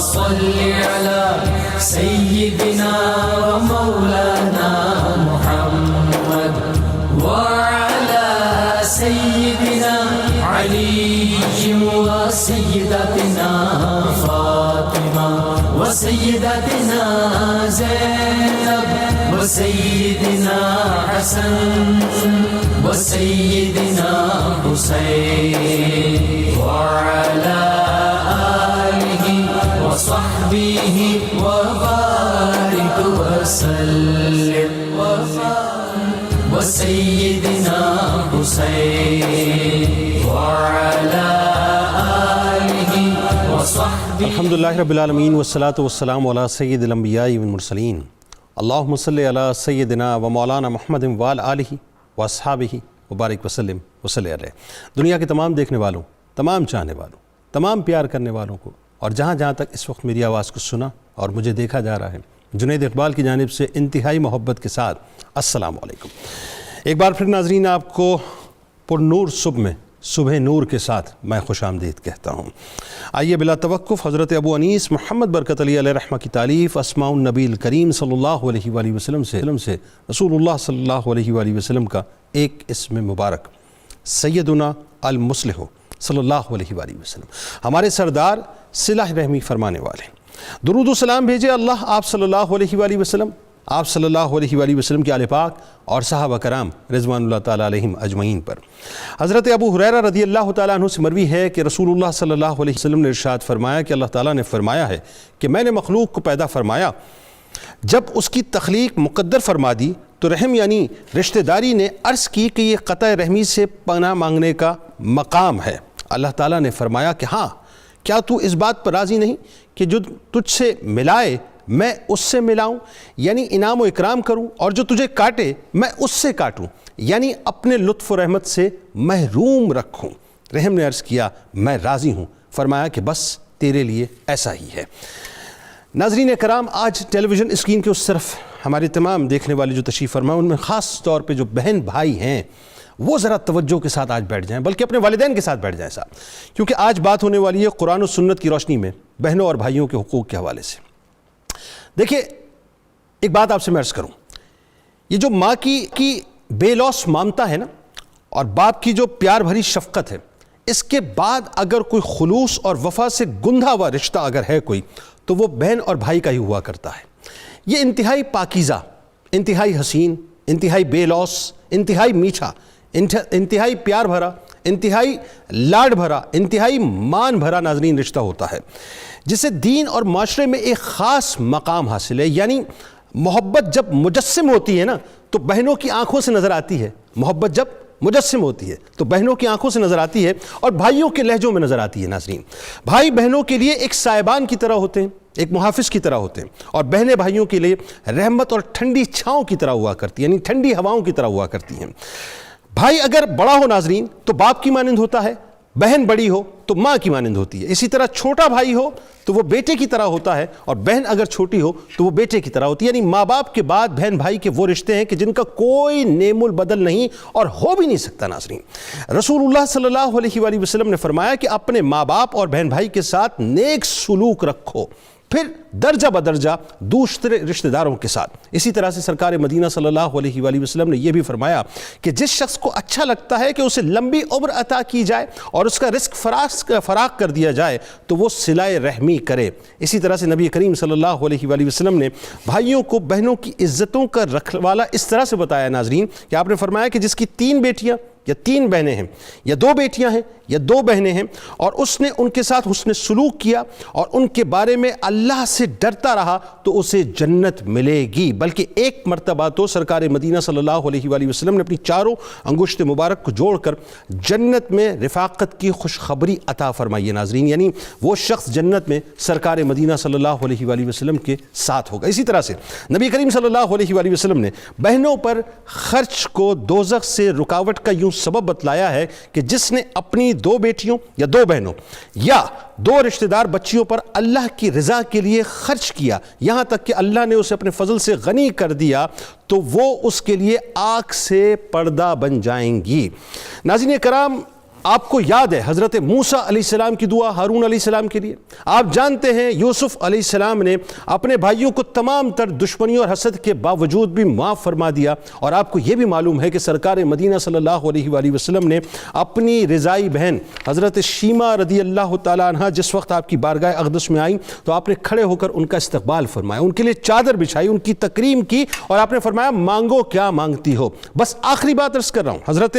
صل على سيدنا ومولانا محمد وعلى سيدنا علي وسيدتنا فاطمة وسيدتنا زينب وسيدنا حسن وسيدنا حسين وعلى آله وصحبه وبارك وسلم وسيدنا حسين وعلى آله وصحبه. الحمدللہ رب العالمین والصلاة والسلام علی سید الانبیاء والمرسلین. اللہم صلی علی سیدنا و مولانا محمد وعلی آلہ واصحابہ وبارک وسلم وصلی علیہ. دنیا کے تمام دیکھنے والوں، تمام چاہنے والوں، تمام پیار کرنے والوں کو، اور جہاں جہاں تک اس وقت میری آواز کو سنا اور مجھے دیکھا جا رہا ہے، جنید اقبال کی جانب سے انتہائی محبت کے ساتھ السلام علیکم. ایک بار پھر ناظرین، آپ کو پر نور صبح نور کے ساتھ میں خوش آمدید کہتا ہوں. آئیے بلا توقف حضرت ابو انیس محمد برکت علی علیہ رحمہ کی تالیف اسماء النبی الکریم صلی اللہ علیہ وآلہ وسلم سے رسول اللہ صلی اللہ علیہ وآلہ وسلم کا ایک اسم مبارک سیدنا المصلح صلی اللہ علیہ وآلہ وسلم، ہمارے سردار صلح رحمی فرمانے والے. درود و سلام بھیجے اللہ آپ صلی اللہ علیہ وآلہ وسلم، آپ صلی اللہ علیہ وآلہ وسلم کے آل پاک اور صحابہ کرام رضوان اللہ تعالیٰ علیہم اجمعین پر. حضرت ابو ہریرہ رضی اللہ تعالیٰ عنہ سے مروی ہے کہ رسول اللہ صلی اللہ علیہ وسلم نے ارشاد فرمایا کہ اللہ تعالیٰ نے فرمایا ہے کہ میں نے مخلوق کو پیدا فرمایا، جب اس کی تخلیق مقدر فرما دی تو رحم یعنی رشتہ داری نے عرض کی کہ یہ قطع رحمی سے پناہ مانگنے کا مقام ہے. اللہ تعالیٰ نے فرمایا کہ ہاں، کیا تو اس بات پر راضی نہیں کہ جو تجھ سے ملائے میں اس سے ملاؤں، یعنی انعام و اکرام کروں، اور جو تجھے کاٹے میں اس سے کاٹوں، یعنی اپنے لطف و رحمت سے محروم رکھوں. رحم نے عرض کیا میں راضی ہوں. فرمایا کہ بس تیرے لیے ایسا ہی ہے. ناظرین کرام، آج ٹیلی ویژن اسکرین کے اس طرف ہمارے تمام دیکھنے والے جو تشریف فرما، ان میں خاص طور پہ جو بہن بھائی ہیں وہ ذرا توجہ کے ساتھ آج بیٹھ جائیں، بلکہ اپنے والدین کے ساتھ بیٹھ جائیں صاحب، کیونکہ آج بات ہونے والی ہے قرآن و سنت کی روشنی میں بہنوں اور بھائیوں کے حقوق کے حوالے سے. دیکھیں، ایک بات آپ سے میں عرض کروں، یہ جو ماں کی بے لوث ممتا ہے نا، اور باپ کی جو پیار بھری شفقت ہے، اس کے بعد اگر کوئی خلوص اور وفا سے گندھا ہوا رشتہ اگر ہے کوئی، تو وہ بہن اور بھائی کا ہی ہوا کرتا ہے. یہ انتہائی پاکیزہ، انتہائی حسین، انتہائی بے لوث، انتہائی میٹھا، انتہائی پیار بھرا، انتہائی لاڈ بھرا، انتہائی مان بھرا ناظرین رشتہ ہوتا ہے، جسے دین اور معاشرے میں ایک خاص مقام حاصل ہے. یعنی محبت جب مجسم ہوتی ہے نا تو بہنوں کی آنکھوں سے نظر آتی ہے. محبت جب مجسم ہوتی ہے تو بہنوں کی آنکھوں سے نظر آتی ہے اور بھائیوں کے لہجوں میں نظر آتی ہے. ناظرین، بھائی بہنوں کے لیے ایک سائبان کی طرح ہوتے ہیں، ایک محافظ کی طرح ہوتے ہیں، اور بہنیں بھائیوں کے لیے رحمت اور ٹھنڈی چھاؤں کی طرح ہوا کرتی ہیں، یعنی ٹھنڈی ہواؤں کی طرح ہوا کرتی ہیں. بھائی اگر بڑا ہو ناظرین تو باپ کی مانند ہوتا ہے، بہن بڑی ہو تو ماں کی مانند ہوتی ہے. اسی طرح چھوٹا بھائی ہو تو وہ بیٹے کی طرح ہوتا ہے، اور بہن اگر چھوٹی ہو تو وہ بیٹے کی طرح ہوتی ہے. یعنی ماں باپ کے بعد بہن بھائی کے وہ رشتے ہیں کہ جن کا کوئی نیم البدل نہیں اور ہو بھی نہیں سکتا. ناظرین، رسول اللہ صلی اللہ علیہ وآلہ وسلم نے فرمایا کہ اپنے ماں باپ اور بہن بھائی کے ساتھ نیک سلوک رکھو، پھر درجہ بدرجہ دوسرے رشتہ داروں کے ساتھ. اسی طرح سے سرکار مدینہ صلی اللہ علیہ وآلہ وسلم نے یہ بھی فرمایا کہ جس شخص کو اچھا لگتا ہے کہ اسے لمبی عمر عطا کی جائے اور اس کا رزق فراخ کر دیا جائے تو وہ صلہ رحمی کرے. اسی طرح سے نبی کریم صلی اللہ علیہ وآلہ وسلم نے بھائیوں کو بہنوں کی عزتوں کا رکھوالا اس طرح سے بتایا ناظرین کہ آپ نے فرمایا کہ جس کی 3 بیٹیاں یا 3 بہنیں ہیں، یا 2 بیٹیاں ہیں یا 2 بہنیں ہیں، اور اس نے ان کے ساتھ حسن سلوک کیا اور ان کے بارے میں اللہ سے ڈرتا رہا تو اسے جنت ملے گی. بلکہ ایک مرتبہ تو سرکار مدینہ صلی اللہ علیہ وآلہ وسلم نے اپنی چاروں انگشت مبارک کو جوڑ کر جنت میں رفاقت کی خوشخبری عطا فرمائی ہے. ناظرین، یعنی وہ شخص جنت میں سرکار مدینہ صلی اللہ علیہ وآلہ وسلم کے ساتھ ہوگا. اسی طرح سے نبی کریم صلی اللہ علیہ وآلہ وسلم نے بہنوں پر خرچ کو دوزخ سے رکاوٹ کا یوں سبب بتلایا ہے کہ جس نے اپنی 2 بیٹیوں یا 2 بہنوں یا 2 رشتہ دار بچیوں پر اللہ کی رضا کے لیے خرچ کیا، یہاں تک کہ اللہ نے اسے اپنے فضل سے غنی کر دیا، تو وہ اس کے لیے آگ سے پردہ بن جائیں گی. ناظرین کرام، آپ کو یاد ہے حضرت موسیٰ علیہ السلام کی دعا ہارون علیہ السلام کے لیے؟ آپ جانتے ہیں یوسف علیہ السلام نے اپنے بھائیوں کو تمام تر دشمنیوں اور حسد کے باوجود بھی معاف فرما دیا، اور آپ کو یہ بھی معلوم ہے کہ سرکار مدینہ صلی اللہ علیہ وآلہ وسلم نے اپنی رضائی بہن حضرت شیمہ رضی اللہ تعالیٰ عنہ جس وقت آپ کی بارگاہ اقدس میں آئیں تو آپ نے کھڑے ہو کر ان کا استقبال فرمایا، ان کے لیے چادر بچھائی، ان کی تکریم کی، اور آپ نے فرمایا مانگو کیا مانگتی ہو۔ بس آخری بات عرض کر رہا ہوں، حضرت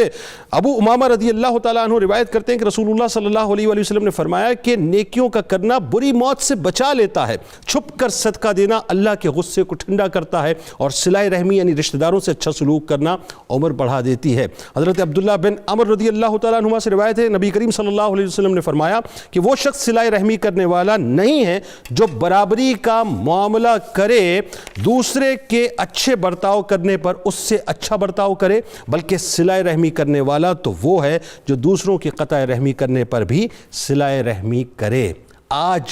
ابو امامہ رضی اللہ تعالیٰ عنہ روایت کرتے ہیں کہ رسول اللہ صلی اللہ علیہ وآلہ وسلم نے فرمایا کہ نیکیوں کا کرنا بری موت سے بچا لیتا ہے، چھپ کر صدقہ دینا اللہ کے غصے کو ٹھنڈا کرتا ہے، اور صلہ رحمی یعنی رشتہ داروں سے اچھا سلوک کرنا عمر بڑھا دیتی ہے۔ حضرت عبداللہ بن عمر رضی اللہ تعالیٰ عنہما سے روایت ہے نبی کریم صلی اللہ علیہ وسلم نے فرمایا کہ وہ شخص صلہ رحمی کرنے والا نہیں ہے جو برابری کا معاملہ کرے دوسرے کے اچھے برتاؤ کرنے پر اس سے اچھا برتاؤ کرے، بلکہ صلہ رحمی کرنے والا تو وہ ہے جو دوسروں کی قطع رحمی کرنے پر بھی صلہ رحمی کرے۔ آج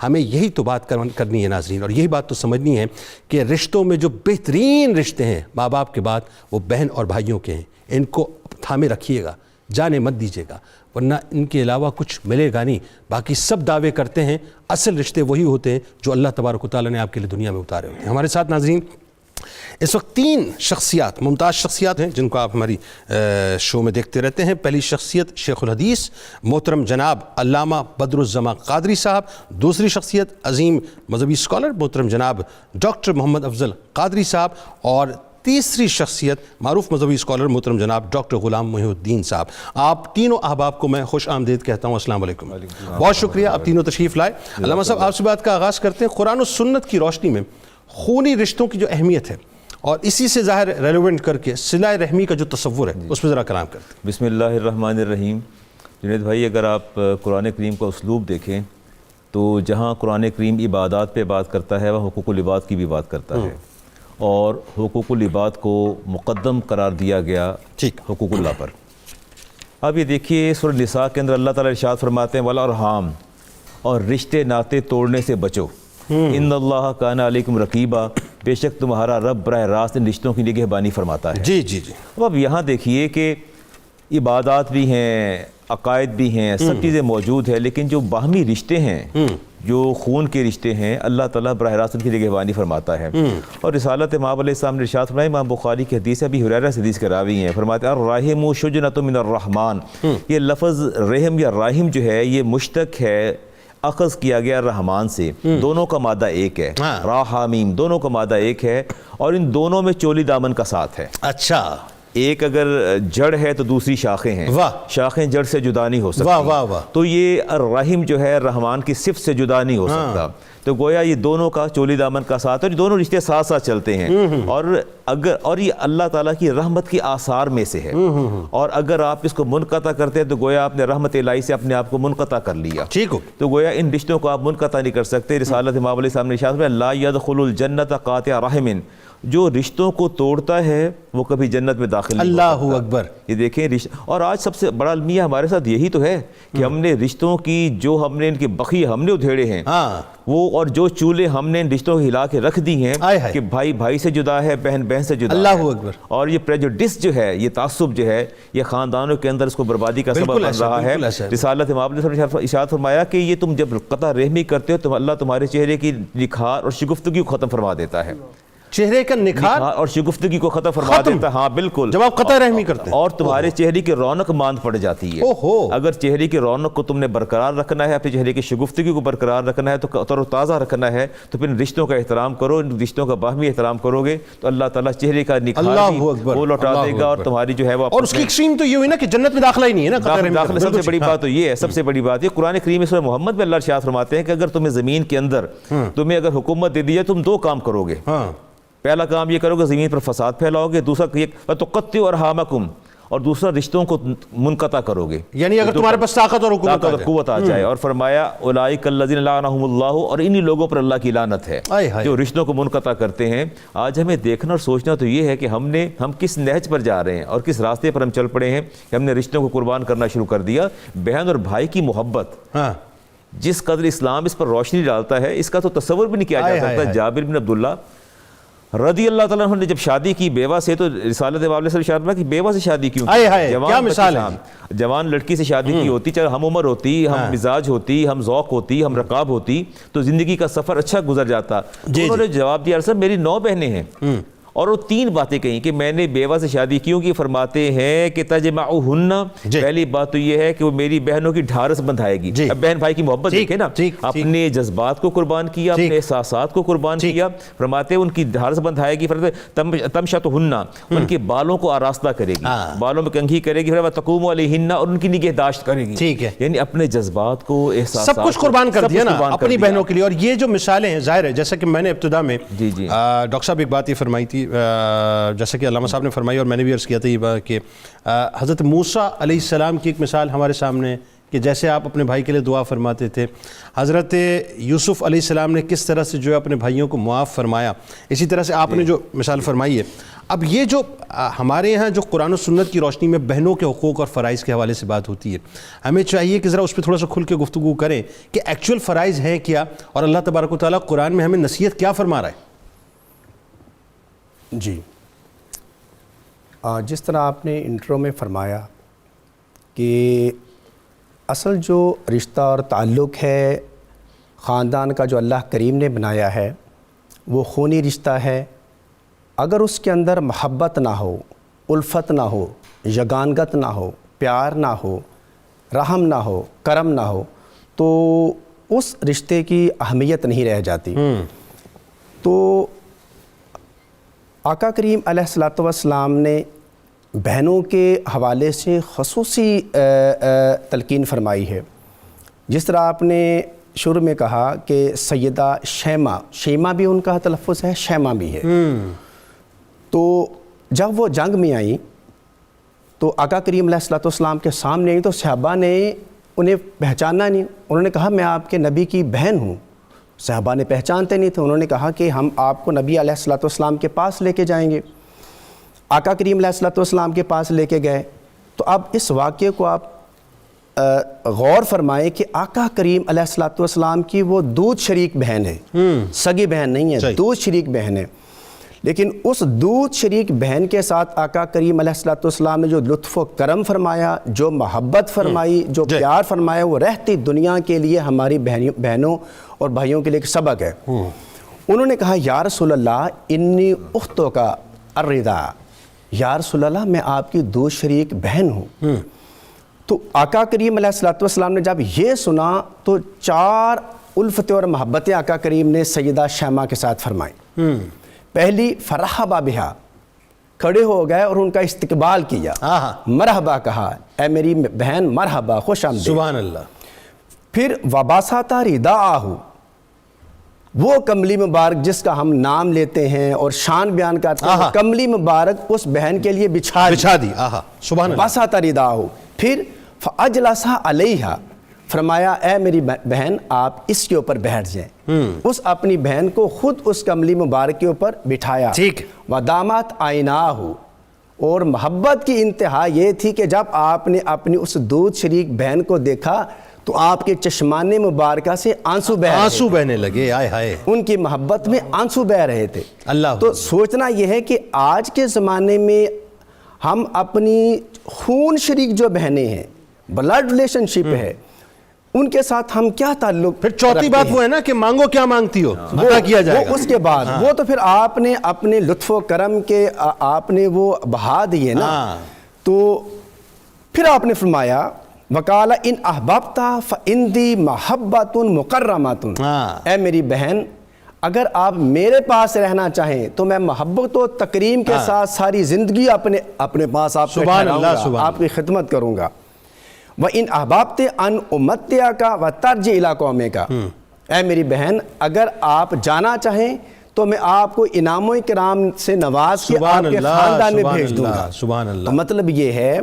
ہمیں یہی تو بات کرنی ہے ناظرین، اور یہی بات تو سمجھنی ہے کہ رشتوں میں جو بہترین رشتے ہیں ماں باپ کے بعد وہ بہن اور بھائیوں کے ہیں، ان کو تھامے رکھیے گا، جانے مت دیجیے گا، ورنہ ان کے علاوہ کچھ ملے گا نہیں۔ باقی سب دعوے کرتے ہیں، اصل رشتے وہی ہوتے ہیں جو اللہ تبارک و تعالیٰ نے آپ کے لیے دنیا میں اتارے ہوتے ہیں۔ ہمارے ساتھ ناظرین اس وقت 3 شخصیات، ممتاز شخصیات ہیں جن کو آپ ہماری شو میں دیکھتے رہتے ہیں۔ پہلی شخصیت شیخ الحدیث محترم جناب علامہ بدر الزماں قادری صاحب، دوسری شخصیت عظیم مذہبی اسکالر محترم جناب ڈاکٹر محمد افضل قادری صاحب، اور تیسری شخصیت معروف مذہبی اسکالر محترم جناب ڈاکٹر غلام محی الدین صاحب۔ آپ تینوں احباب کو میں خوش آمدید کہتا ہوں، السلام علیکم۔ بہت شکریہ، آپ تینوں تشریف لائے۔ علامہ صاحب آپ سے بات کا آغاز کرتے ہیں۔ قرآن و سنت کی روشنی میں خونی رشتوں کی جو اہمیت ہے اور اسی سے ظاہر ریلیونٹ کر کے صلہ رحمی کا جو تصور ہے اس پہ ذرا کلام کرتے ہیں۔ بسم اللہ الرحمن الرحیم۔ جنید بھائی، اگر آپ قرآن کریم کا اسلوب دیکھیں تو جہاں قرآن کریم عبادات پہ بات کرتا ہے وہ حقوق العباد کی بھی بات کرتا ہے، اور حقوق العباد کو مقدم قرار دیا گیا حقوق اللہ پر۔ اب یہ دیکھیے سورہ نساء کے اندر اللہ تعالیٰ ارشاد فرماتے ہیں والارحام، اور رشتے ناطے توڑنے سے بچو، ان اللہ کان علیکم رقیبا، بے شک تمہارا رب براہ راست ان رشتوں کی نگہبانی فرماتا ہے۔ جی جی جی۔ اب یہاں دیکھیے کہ عبادات بھی ہیں، عقائد بھی ہیں، سب چیزیں موجود ہیں، لیکن جو باہمی رشتے ہیں، جو خون کے رشتے ہیں، اللہ تعالیٰ براہ راست ان کی نگہبانی فرماتا ہے۔ اور رسالت مآب علیہ السلام نے ارشاد فرمایا، امام بخاری کی حدیث ہے، ابی ہریرہ سے حدیث کے راوی ہیں، فرماتے ہیں الرحم شجنۃ من الرحمن، یہ لفظ رحم یا راحم جو ہے یہ مشتق ہے، اخذ کیا گیا رحمان سے، دونوں کا مادہ ایک ہے، راحامیم، دونوں کا مادہ ایک ہے، اور ان دونوں میں چولی دامن کا ساتھ ہے۔ اچھا، ایک اگر جڑ ہے تو دوسری شاخیں ہیں، شاخیں جڑ سے جدا نہیں ہو سکتی، تو یہ الرحم جو ہے رحمان کی صفت سے جدا نہیں ہو سکتا۔ تو گویا یہ دونوں کا چولی دامن کا ساتھ ہے، اور یہ دونوں رشتے ساتھ ساتھ چلتے ہیں، اور یہ اللہ تعالیٰ کی رحمت کی آثار میں سے ہے، اور اگر آپ اس کو منقطع کرتے ہیں تو گویا آپ نے رحمت الہی سے اپنے آپ کو منقطع کر لیا۔ ٹھیک ہو، تو گویا ان رشتوں کو آپ منقطع نہیں کر سکتے۔ رسالت مآب علیہ السلام نے ارشاد فرمایا لا يدخل الجنۃ قاطع رحم، جو رشتوں کو توڑتا ہے وہ کبھی جنت میں داخل نہیں ہوتا۔ اللہ اکبر۔ یہ دیکھیں اور آج سب سے بڑا المیہ ہمارے ساتھ یہی تو ہے کہ ہم نے رشتوں کی جو ہم نے ان کے بقی ہم نے ادھیڑے ہیں وہ، اور جو چولہے ہم نے ان رشتوں کو ہلا کے رکھ دی ہیں کہ بھائی بھائی سے جدا ہے، بہن بہن سے جدا ہے۔ اللہ اکبر۔ اور یہ پریجوڈس جو ہے، یہ تعصب جو ہے، یہ خاندانوں کے اندر اس کو بربادی کا سبب بن رہا ہے۔ رسالت مآب نے ارشاد فرمایا کہ یہ تم جب قطع رحمی کرتے ہو تو اللہ تمہارے چہرے کی نکھار اور شگفتگی کو ختم فرما دیتا ہے، چہرے کا نکھار اور شگفتگی کو ختم فرما دیتا ہے۔ ہاں بالکل، جب آپ قطع رحمی کرتے ہیں اور تمہارے چہرے کی رونق ماند پڑ جاتی ہے۔ اگر چہرے کی رونق کو تم نے برقرار رکھنا ہے، اپنے چہرے کی شگفتگی کو برقرار رکھنا ہے، تو تر و تازہ رکھنا ہے، تو پھر ان رشتوں کا احترام کرو، ان رشتوں کا باہمی احترام کرو گے تو اللہ تعالیٰ چہرے کا نکھار وہ لوٹا دے گا، اور تمہاری جو ہے وہ، اور اس کی ایکسٹریم تو یہ ہوئی نا کہ جنت میں داخلہ ہی نہیں ہے نا۔ داخلہ سب سے بڑی بات تو یہ ہے، سب سے بڑی بات یہ قرآن کریم سورہ محمد میں اللہ ارشاد فرماتے ہیں کہ اگر تمہیں زمین کے اندر تمہیں اگر حکومت دے دی جائے تم 2 کام کرو گے۔ پہلا کام یہ کرو گے زمین پر فساد پھیلاؤ گے، دوسرا وَتُقَطِّعُ أَرْحَامَكُمْ، اور دوسرا رشتوں کو منقطع کرو گے، یعنی اگر تمہارے پاس طاقت اور قوت آ جائے۔ اور فرمایا اولئک الذین لعنہم اللہ، اور انہی لوگوں پر اللہ کی لعنت ہے جو رشتوں کو منقطع کرتے ہیں۔ آج ہمیں دیکھنا اور سوچنا تو یہ ہے کہ ہم کس نہج پر جا رہے ہیں اور کس راستے پر ہم چل پڑے ہیں کہ ہم نے رشتوں کو قربان کرنا شروع کر دیا۔ بہن اور بھائی کی محبت جس قدر اسلام اس پر روشنی ڈالتا ہے اس کا تو تصور بھی نہیں کیا جا سکتا۔ جابر بن عبداللہ رضی اللہ تعالیٰ عنہ نے جب شادی کی بیوہ سے، تو رسالت باب سے اشارہ کہ بیوہ سے شادی کیوں ہائے ہائے کیا مثال ہے، جوان لڑکی سے شادی کی ہوتی، چاہے ہم عمر ہوتی، ہم مزاج ہوتی، ہم ذوق ہوتی، ہم رقاب ہوتی، تو زندگی کا سفر اچھا گزر جاتا. انہوں نے جواب دیا سر میری 9 بہنیں ہیں، اور وہ 3 باتیں کہیں کہ میں نے بیوہ سے شادی کیوں کی. فرماتے ہیں کہ تجمعہن، پہلی بات تو یہ ہے کہ وہ میری بہنوں کی ڈھارس بندھائے گی. اب بہن بھائی کی محبت دیکھیں نا، اپنے جذبات کو قربان کیا، اپنے احساسات کو قربان کیا. فرماتے ہیں ان کی ڈھارس بندھائے گی. تمشطہن، ان کے بالوں کو آراستہ کرے گی، بالوں میں کنگھی کرے گی. تقوم علیہن، اور ان کی نگہداشت کرے گی. یعنی اپنے جذبات کو، احساسات سب کچھ قربان کر دیا نا اپنی بہنوں کے لیے. اور یہ جو مثالیں ہیں ظاہر ہے جیسا کہ میں نے ابتدا میں ڈاکٹر صاحب ایک بات یہ فرمائی تھی، جیسا کہ علامہ صاحب نے فرمائی اور میں نے بھی عرض کیا تھا یہ بات کہ حضرت موسیٰ علیہ السلام کی ایک مثال ہمارے سامنے کہ جیسے آپ اپنے بھائی کے لیے دعا فرماتے تھے، حضرت یوسف علیہ السلام نے کس طرح سے جو ہے اپنے بھائیوں کو معاف فرمایا، اسی طرح سے آپ نے جو مثال فرمائی ہے. اب یہ جو ہمارے یہاں جو قرآن و سنت کی روشنی میں بہنوں کے حقوق اور فرائض کے حوالے سے بات ہوتی ہے، ہمیں چاہیے کہ ذرا اس پہ تھوڑا سا کھل کے گفتگو کریں کہ ایکچوئل فرائض ہیں کیا، اور اللہ تبارک و تعالیٰ قرآن میں ہمیں نصیحت کیا فرما رہا ہے. جی، جس طرح آپ نے انٹرو میں فرمایا کہ اصل جو رشتہ اور تعلق ہے خاندان کا جو اللہ کریم نے بنایا ہے وہ خونی رشتہ ہے. اگر اس کے اندر محبت نہ ہو، الفت نہ ہو، یگانگت نہ ہو، پیار نہ ہو، رحم نہ ہو، کرم نہ ہو، تو اس رشتے کی اہمیت نہیں رہ جاتی. تو آقا کریم علیہ الصلوۃ والسلام نے بہنوں کے حوالے سے خصوصی تلقین فرمائی ہے. جس طرح آپ نے شروع میں کہا کہ سیدہ شیمہ بھی ان کا تلفظ ہے، شیمہ بھی ہے. تو جب وہ جنگ میں آئیں تو آقا کریم علیہ الصلوۃ والسلام کے سامنے آئیں تو صحابہ نے انہیں پہچانا نہیں. انہوں نے کہا میں آپ کے نبی کی بہن ہوں. صحابہ نے پہچانتے نہیں تھے. انہوں نے کہا کہ ہم آپ کو نبی علیہ الصلوۃ والسلام کے پاس لے کے جائیں گے. آقا کریم علیہ الصلوۃ والسلام کے پاس لے کے گئے. تو اب اس واقعے کو آپ غور فرمائیں کہ آقا کریم علیہ الصلوۃ والسلام کی وہ دودھ شریک بہن ہے، سگی بہن نہیں ہے، دودھ شریک بہن ہے. لیکن اس دودھ شریک بہن کے ساتھ آقا کریم علیہ الصلوۃ والسلام نے جو لطف و کرم فرمایا، جو محبت فرمائی، جو پیار فرمایا، وہ رہتی دنیا کے لیے ہماری بہنوں اور بھائیوں کے لیے ایک سبق ہے. انہوں نے کہا یا رسول اللہ انی اختو کا الرضا، یا رسول اللہ میں آپ کی دودھ شریک بہن ہوں. تو آقا کریم علیہ الصلوۃ والسلام نے جب یہ سنا تو 4 الفتیں اور محبتیں آقا کریم نے سیدہ شیمہ کے ساتھ فرمائیں. پہلی فرحبا بہا، کھڑے ہو گئے اور ان کا استقبال کیا، مرحبا کہا، اے میری بہن مرحبا، خوش آمدید. سبحان اللہ. پھر وباساتا رداءہ، وہ کملی مبارک جس کا ہم نام لیتے ہیں اور شان بیان کرتے ہیں، کملی مبارک اس بہن کے لیے بچھا دی. سبحان اللہ. وباساتا رداءہ. پھر فاجلسا علیہا، فرمایا اے میری بہن آپ اس کے اوپر بیٹھ جائیں. اس اپنی بہن کو خود اس کملی مبارک کے اوپر بٹھایا. ودامت عیناہ، اور محبت کی انتہا یہ تھی کہ جب آپ نے اپنی اس دودھ شریک بہن کو دیکھا تو آپ کے چشمان مبارکہ سے آنسو بہنے لگے. آئے ہائے، ان کی محبت میں آنسو بہ رہے تھے. تو سوچنا یہ ہے کہ آج کے زمانے میں ہم اپنی خون شریک جو بہنیں ہیں، بلڈ ریلیشن شپ ہے، ان کے ساتھ ہم کیا تعلق. پھر چوتھی بات وہ ہے نا کہ مانگو کیا مانگتی ہو، عطا کیا جائے گا. اس کے بعد وہ تو پھر آپ نے اپنے لطف و کرم کے آپ نے وہ بہا دیے نا. تو پھر آپ نے فرمایا وقال ان احببت فعندی محبت مکرمۃ، اے میری بہن اگر آپ میرے پاس رہنا چاہیں تو میں محبت و تکریم کے ساتھ ساری زندگی اپنے پاس آپ ٹھہراؤں گا، آپ کی خدمت کروں گا. وَإِنْ أَحْبَبْتِ أَنْ أُمَتِّعَكَ وَتَرْجِعْ إِلَىٰ قَوْمِكَ، اے میری بہن اگر آپ جانا چاہیں تو میں آپ کو انعام و اکرام سے نواز کے آپ کے خاندان میں بھیج دوں گا. سبحان اللہ. تو مطلب یہ ہے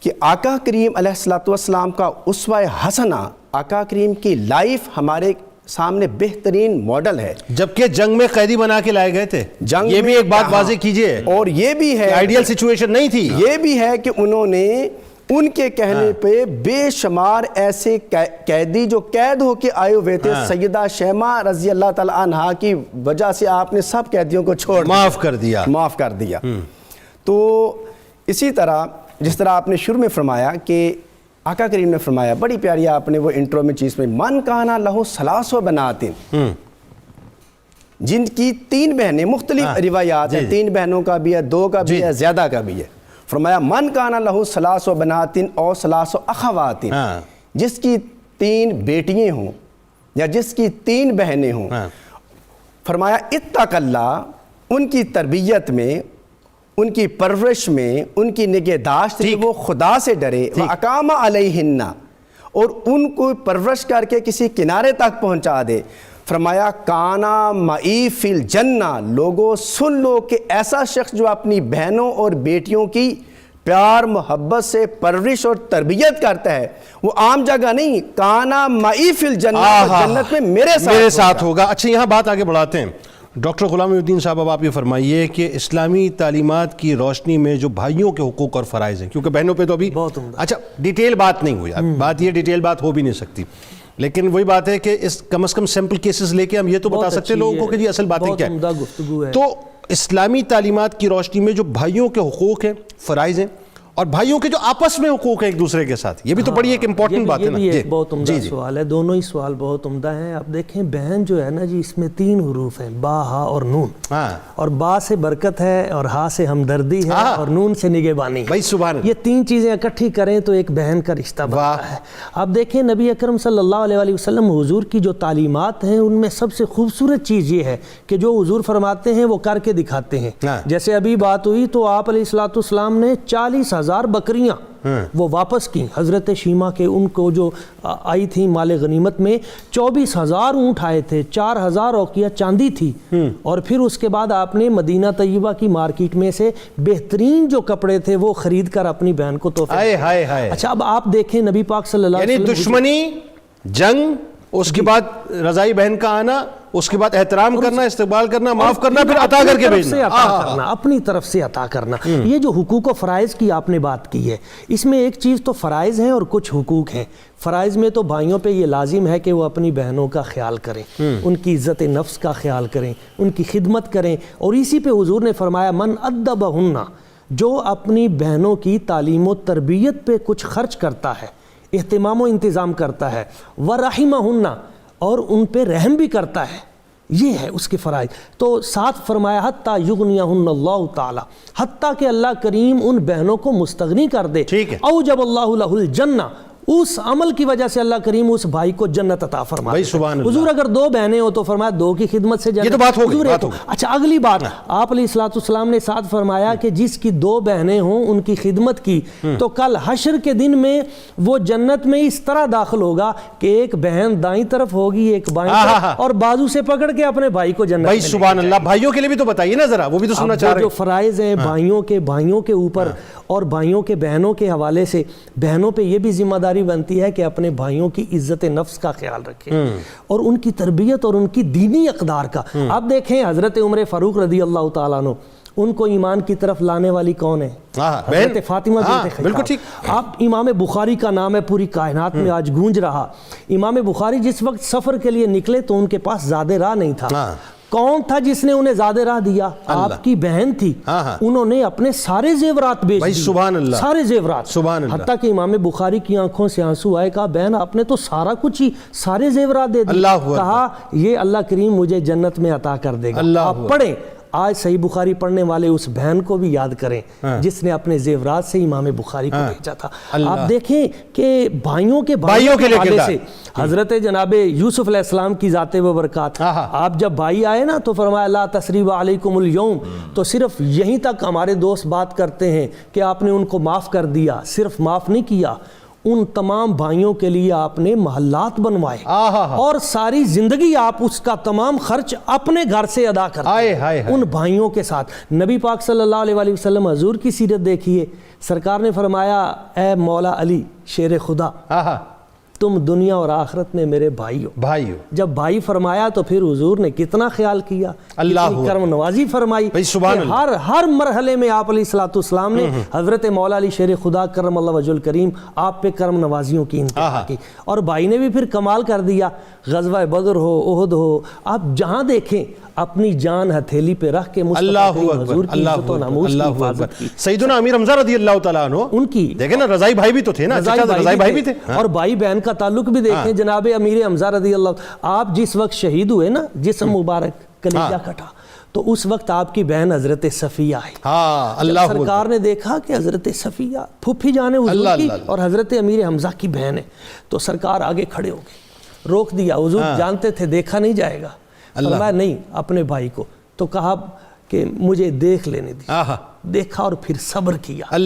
کہ آقا کریم علیہ الصلوۃ والسلام کا اسوہ حسنہ، آقا کریم کی لائف ہمارے سامنے بہترین ماڈل ہے. جبکہ جنگ میں قیدی بنا کے لائے گئے تھے، یہ بھی ایک بات واضح کیجئے. اور یہ بھی ہے آئیڈیل سچویشن نہیں تھی. یہ بھی ہے کہ انہوں نے ان کے کہنے پہ بے شمار ایسے قیدی جو قید ہو کے آئے ہوئے تھے، سیدہ شیمہ رضی اللہ تعالی عنہا کی وجہ سے آپ نے سب قیدیوں کو چھوڑ معاف کر دیا. تو اسی طرح جس طرح آپ نے شروع میں فرمایا کہ آقا کریم نے فرمایا، بڑی پیاری آپ نے وہ انٹرو میں چیز میں، من کانا لہو ثلاث بناتن، جن کی 3 بہنیں، مختلف روایات ہیں، 3 بہنوں کا بھی ہے، 2 کا بھی ہے، زیادہ کا بھی ہے. فرمایا من کانا لہو ثلاث بناتن اور ثلاث اخواتن، جس کی 3 بیٹیاں ہوں یا جس کی 3 بہنیں ہوں، فرمایا اتق اللہ، ان کی تربیت میں، ان کی پرورش میں، ان کی نگہداشت میں وہ خدا سے ڈرے، وَأَقَامَ عَلَيْهِنَّ، اور ان کو پرورش کر کے کسی کنارے تک پہنچا دے. فرمایا کانا معی فی الجنہ، لوگوں سن لو کہ ایسا شخص جو اپنی بہنوں اور بیٹیوں کی پیار محبت سے پرورش اور تربیت کرتا ہے، وہ عام جگہ نہیں، کانا معی فی الجنہ، جنت میں میرے ساتھ ہوگا. اچھا یہاں بات آگے بڑھاتے ہیں. ڈاکٹر غلام محی الدین صاحب، اب آپ یہ فرمائیے کہ اسلامی تعلیمات کی روشنی میں جو بھائیوں کے حقوق اور فرائض ہیں، کیونکہ بہنوں پہ تو ابھی اچھا ڈیٹیل بات نہیں ہوئی، بات یہ ڈیٹیل بات ہو بھی نہیں سکتی، لیکن وہی بات ہے کہ کم از کم سیمپل کیسز لے کے ہم یہ تو بتا سکتے ہیں لوگوں کو کہ جی اصل باتیں کیا ہیں. تو اسلامی تعلیمات کی روشنی میں جو بھائیوں کے حقوق ہیں، فرائض ہیں، اور بھائیوں کے جو آپس میں حقوق ہیں ایک دوسرے کے ساتھ، یہ بھی تو بڑی ایک امپورٹنٹ بات ہے نا. یہ بھی ایک بہت عمدہ سوال ہے، دونوں ہی سوال بہت عمدہ ہیں. آپ دیکھیں بہن جو ہے نا جی، اس میں 3 حروف ہیں، با، ہا اور نون. اور با سے برکت ہے، اور ہا سے ہمدردی ہے، اور نون سے نگہبانی ہے. یہ 3 چیزیں اکٹھی کریں تو ایک بہن کا رشتہ بنتا ہے. آپ دیکھیں نبی اکرم صلی اللہ علیہ وسلم حضور کی جو تعلیمات ہیں، ان میں سب سے خوبصورت چیز یہ ہے کہ جو حضور فرماتے ہیں وہ کر کے دکھاتے ہیں. جیسے ابھی بات ہوئی تو آپ علیہ السلام نے 40,000 بکریاں وہ واپس کی حضرت شیمہ کے، ان کو جو آئی تھی مال غنیمت میں 24,000 اونٹ آئے تھے، 4,000 اوقیہ چاندی تھی، اور پھر اس کے بعد آپ نے مدینہ طیبہ کی مارکیٹ میں سے بہترین جو کپڑے تھے وہ خرید کر اپنی بہن کو تحفے. اچھا اب آپ دیکھیں نبی پاک صلی اللہ علیہ وسلم، یعنی دشمنی، جنگ، اس کے بعد رضائی بہن کا آنا، اس کے بعد احترام کرنا، استقبال کرنا، معاف کرنا، پھر عطا کر کے بھیجنا، اپنی طرف سے عطا کرنا. یہ جو حقوق و فرائض کی آپ نے بات کی ہے، اس میں ایک چیز تو فرائض ہیں اور کچھ حقوق ہیں. فرائض میں تو بھائیوں پہ یہ لازم ہے کہ وہ اپنی بہنوں کا خیال کریں، ان کی عزت نفس کا خیال کریں، ان کی خدمت کریں. اور اسی پہ حضور نے فرمایا من ادبہن، جو اپنی بہنوں کی تعلیم و تربیت پہ کچھ خرچ کرتا ہے، اہتمام و انتظام کرتا ہے، وَرَحِمَهُنَّ، اور ان پہ رحم بھی کرتا ہے، یہ ہے اس کے فرائض. تو ساتھ فرمایا حتیٰ یغنیہن اللہ تعالی، حتیٰ کہ اللہ کریم ان بہنوں کو مستغنی کر دے. اوجب اللہ لہ الجنہ، اس عمل کی وجہ سے اللہ کریم اس بھائی کو جنت عطا فرمائے. حضور اگر 2 بہنیں ہو تو فرمایا 2 کی خدمت سے جنت. یہ تو بات ہو گئی. اچھا اگلی بات، آپ علیہ السلام نے ساتھ فرمایا کہ جس کی 2 بہنیں ہوں ان کی خدمت کی تو کل حشر کے دن میں وہ جنت میں اس طرح داخل ہوگا کہ ایک بہن دائیں طرف ہوگی، ایک بائیں طرف، اور بازو سے پکڑ کے اپنے بھائی کو جنت میں. سبحان اللہ. بھائیوں کے لیے بھی تو بتائیے نا ذرا، وہ بھی تو سننا چاہ رہے ہیں. جو فرائض ہیں بھائیوں کے اوپر اور بھائیوں کے بہنوں کے حوالے سے، بہنوں پہ یہ بھی ذمہ داری بنتی ہے کہ اپنے بھائیوں کی عزت نفس کا خیال رکھیں اور ان کی تربیت اور ان کی دینی اقدار کا. آپ دیکھیں حضرت عمر فاروق رضی اللہ تعالیٰ عنہ، ان کو ایمان کی طرف لانے والی کون ہے؟ حضرت فاطمہ بنت خطاب. آپ امام بخاری کا نام ہے پوری کائنات میں آج گونج رہا. امام بخاری جس وقت سفر کے لیے نکلے تو ان کے پاس زیادہ راہ نہیں تھا. کون تھا جس نے انہیں زیادہ راہ دیا؟ آپ کی بہن تھی. انہوں نے اپنے سارے زیورات بیچ دیے، سبحان اللہ، سارے زیورات، حتیٰ کہ امام بخاری کی آنکھوں سے آنسو آئے. کہا بہن آپ نے تو سارا کچھ ہی، سارے زیورات دے دیے. کہا یہ اللہ کریم مجھے جنت میں عطا کر دے گا. آپ پڑھیں، آج صحیح بخاری پڑھنے والے اس بہن کو بھی یاد کریں جس نے اپنے زیورات سے امام بخاری کو بھیجا تھا. آپ دیکھیں کہ بھائیوں کے حوالے سے حضرت جناب یوسف علیہ السلام کی ذات و برکات، آپ جب بھائی آئے نا تو فرمایا لا تثریب علیکم اليوم، تو صرف یہیں تک ہمارے دوست بات کرتے ہیں کہ آپ نے ان کو معاف کر دیا. صرف معاف نہیں کیا، ان تمام بھائیوں کے لیے آپ نے محلات بنوائے اور ساری زندگی آپ اس کا تمام خرچ اپنے گھر سے ادا کرتے ان بھائیوں کے ساتھ. نبی پاک صلی اللہ علیہ وسلم حضور کی سیرت دیکھیے، سرکار نے فرمایا اے مولا علی شیر خدا، تم دنیا اور آخرت میں میرے بھائی ہو. جب بھائی فرمایا تو پھر حضور نے کتنا خیال کیا, کتنی کرم نوازی فرمائی. ہر مرحلے میں آپ علیہ الصلوۃ والسلام نے حضرت مولا علی شیر خدا کرم اللہ وجہ الکریم آپ پہ کرم نوازیوں کی انتہا کی. اور بھائی نے بھی پھر کمال کر دیا. غزوہ بدر ہو, احد ہو, آپ جہاں دیکھیں اپنی جان ہتھیلی پہ رکھ کے مصطفیٰ حضور کی عزت و ناموس کی حفاظت کی. سیدنا امیر حمزہ رضی اللہ تعالیٰ عنہ ان کی دیکھیں نا, رضائی بھائی بھی تو تھے نا, رضائی بھائی بھی تھے. اور بھائی بہن کا تعلق بھی دیکھیں. جناب امیر حمزہ رضی اللہ, آپ جس وقت شہید ہوئے نا, جسم مبارک کلیجہ کٹا, تو اس وقت آپ کی بہن حضرت صفیہ آئی. جب سرکار نے دیکھا کہ حضرت صفیہ پھوپھی جان حضور کی اور حضرت امیر حمزہ کی بہن ہے, تو سرکار آگے کھڑے ہو گئے, روک دیا. حضور جانتے تھے دیکھا نہیں جائے گا, فرمایا نہیں اپنے بھائی کو. تو کہا کہ مجھے دیکھ لینے دی. دیکھا اور پھر صبر کیا.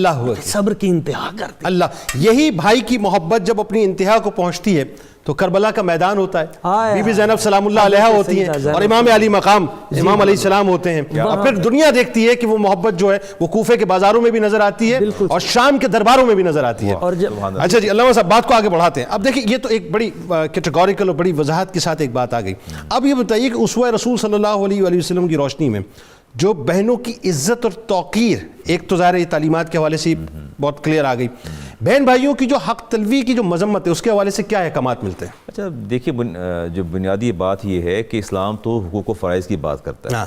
صبر کی انتہا کر دی. یہی بھائی کی محبت جب اپنی انتہا کو پہنچتی ہے تو کربلا کا میدان ہوتا ہے, بی بی زینب سلام اللہ علیہا ہوتی ہیں, اور امام علی مقام امام علیہ السلام ہوتے ہیں. اور پھر دنیا دیکھتی ہے کہ وہ محبت جو ہے وہ کوفے کے بازاروں میں بھی نظر آتی ہے اور شام کے درباروں میں بھی نظر آتی ہے. اچھا جی, علامہ صاحب بات کو آگے بڑھاتے ہیں. اب دیکھیں یہ تو ایک بڑی کیٹیگوریکل اور بڑی وضاحت کے ساتھ ایک بات آ گئی. اب یہ بتائیے کہ اسوہ رسول صلی اللہ علیہ وآلہ وسلم کی روشنی میں جو بہنوں کی عزت اور توقیر, ایک تو ظاہر تعلیمات کے حوالے سے بہت کلیئر آ گئی, بہن بھائیوں کی جو حق تلوی کی جو مذمت ہے اس کے حوالے سے کیا احکامات ملتے ہیں؟ اچھا دیکھیے, جو بنیادی بات یہ ہے کہ اسلام تو حقوق و فرائض کی بات کرتا ہے,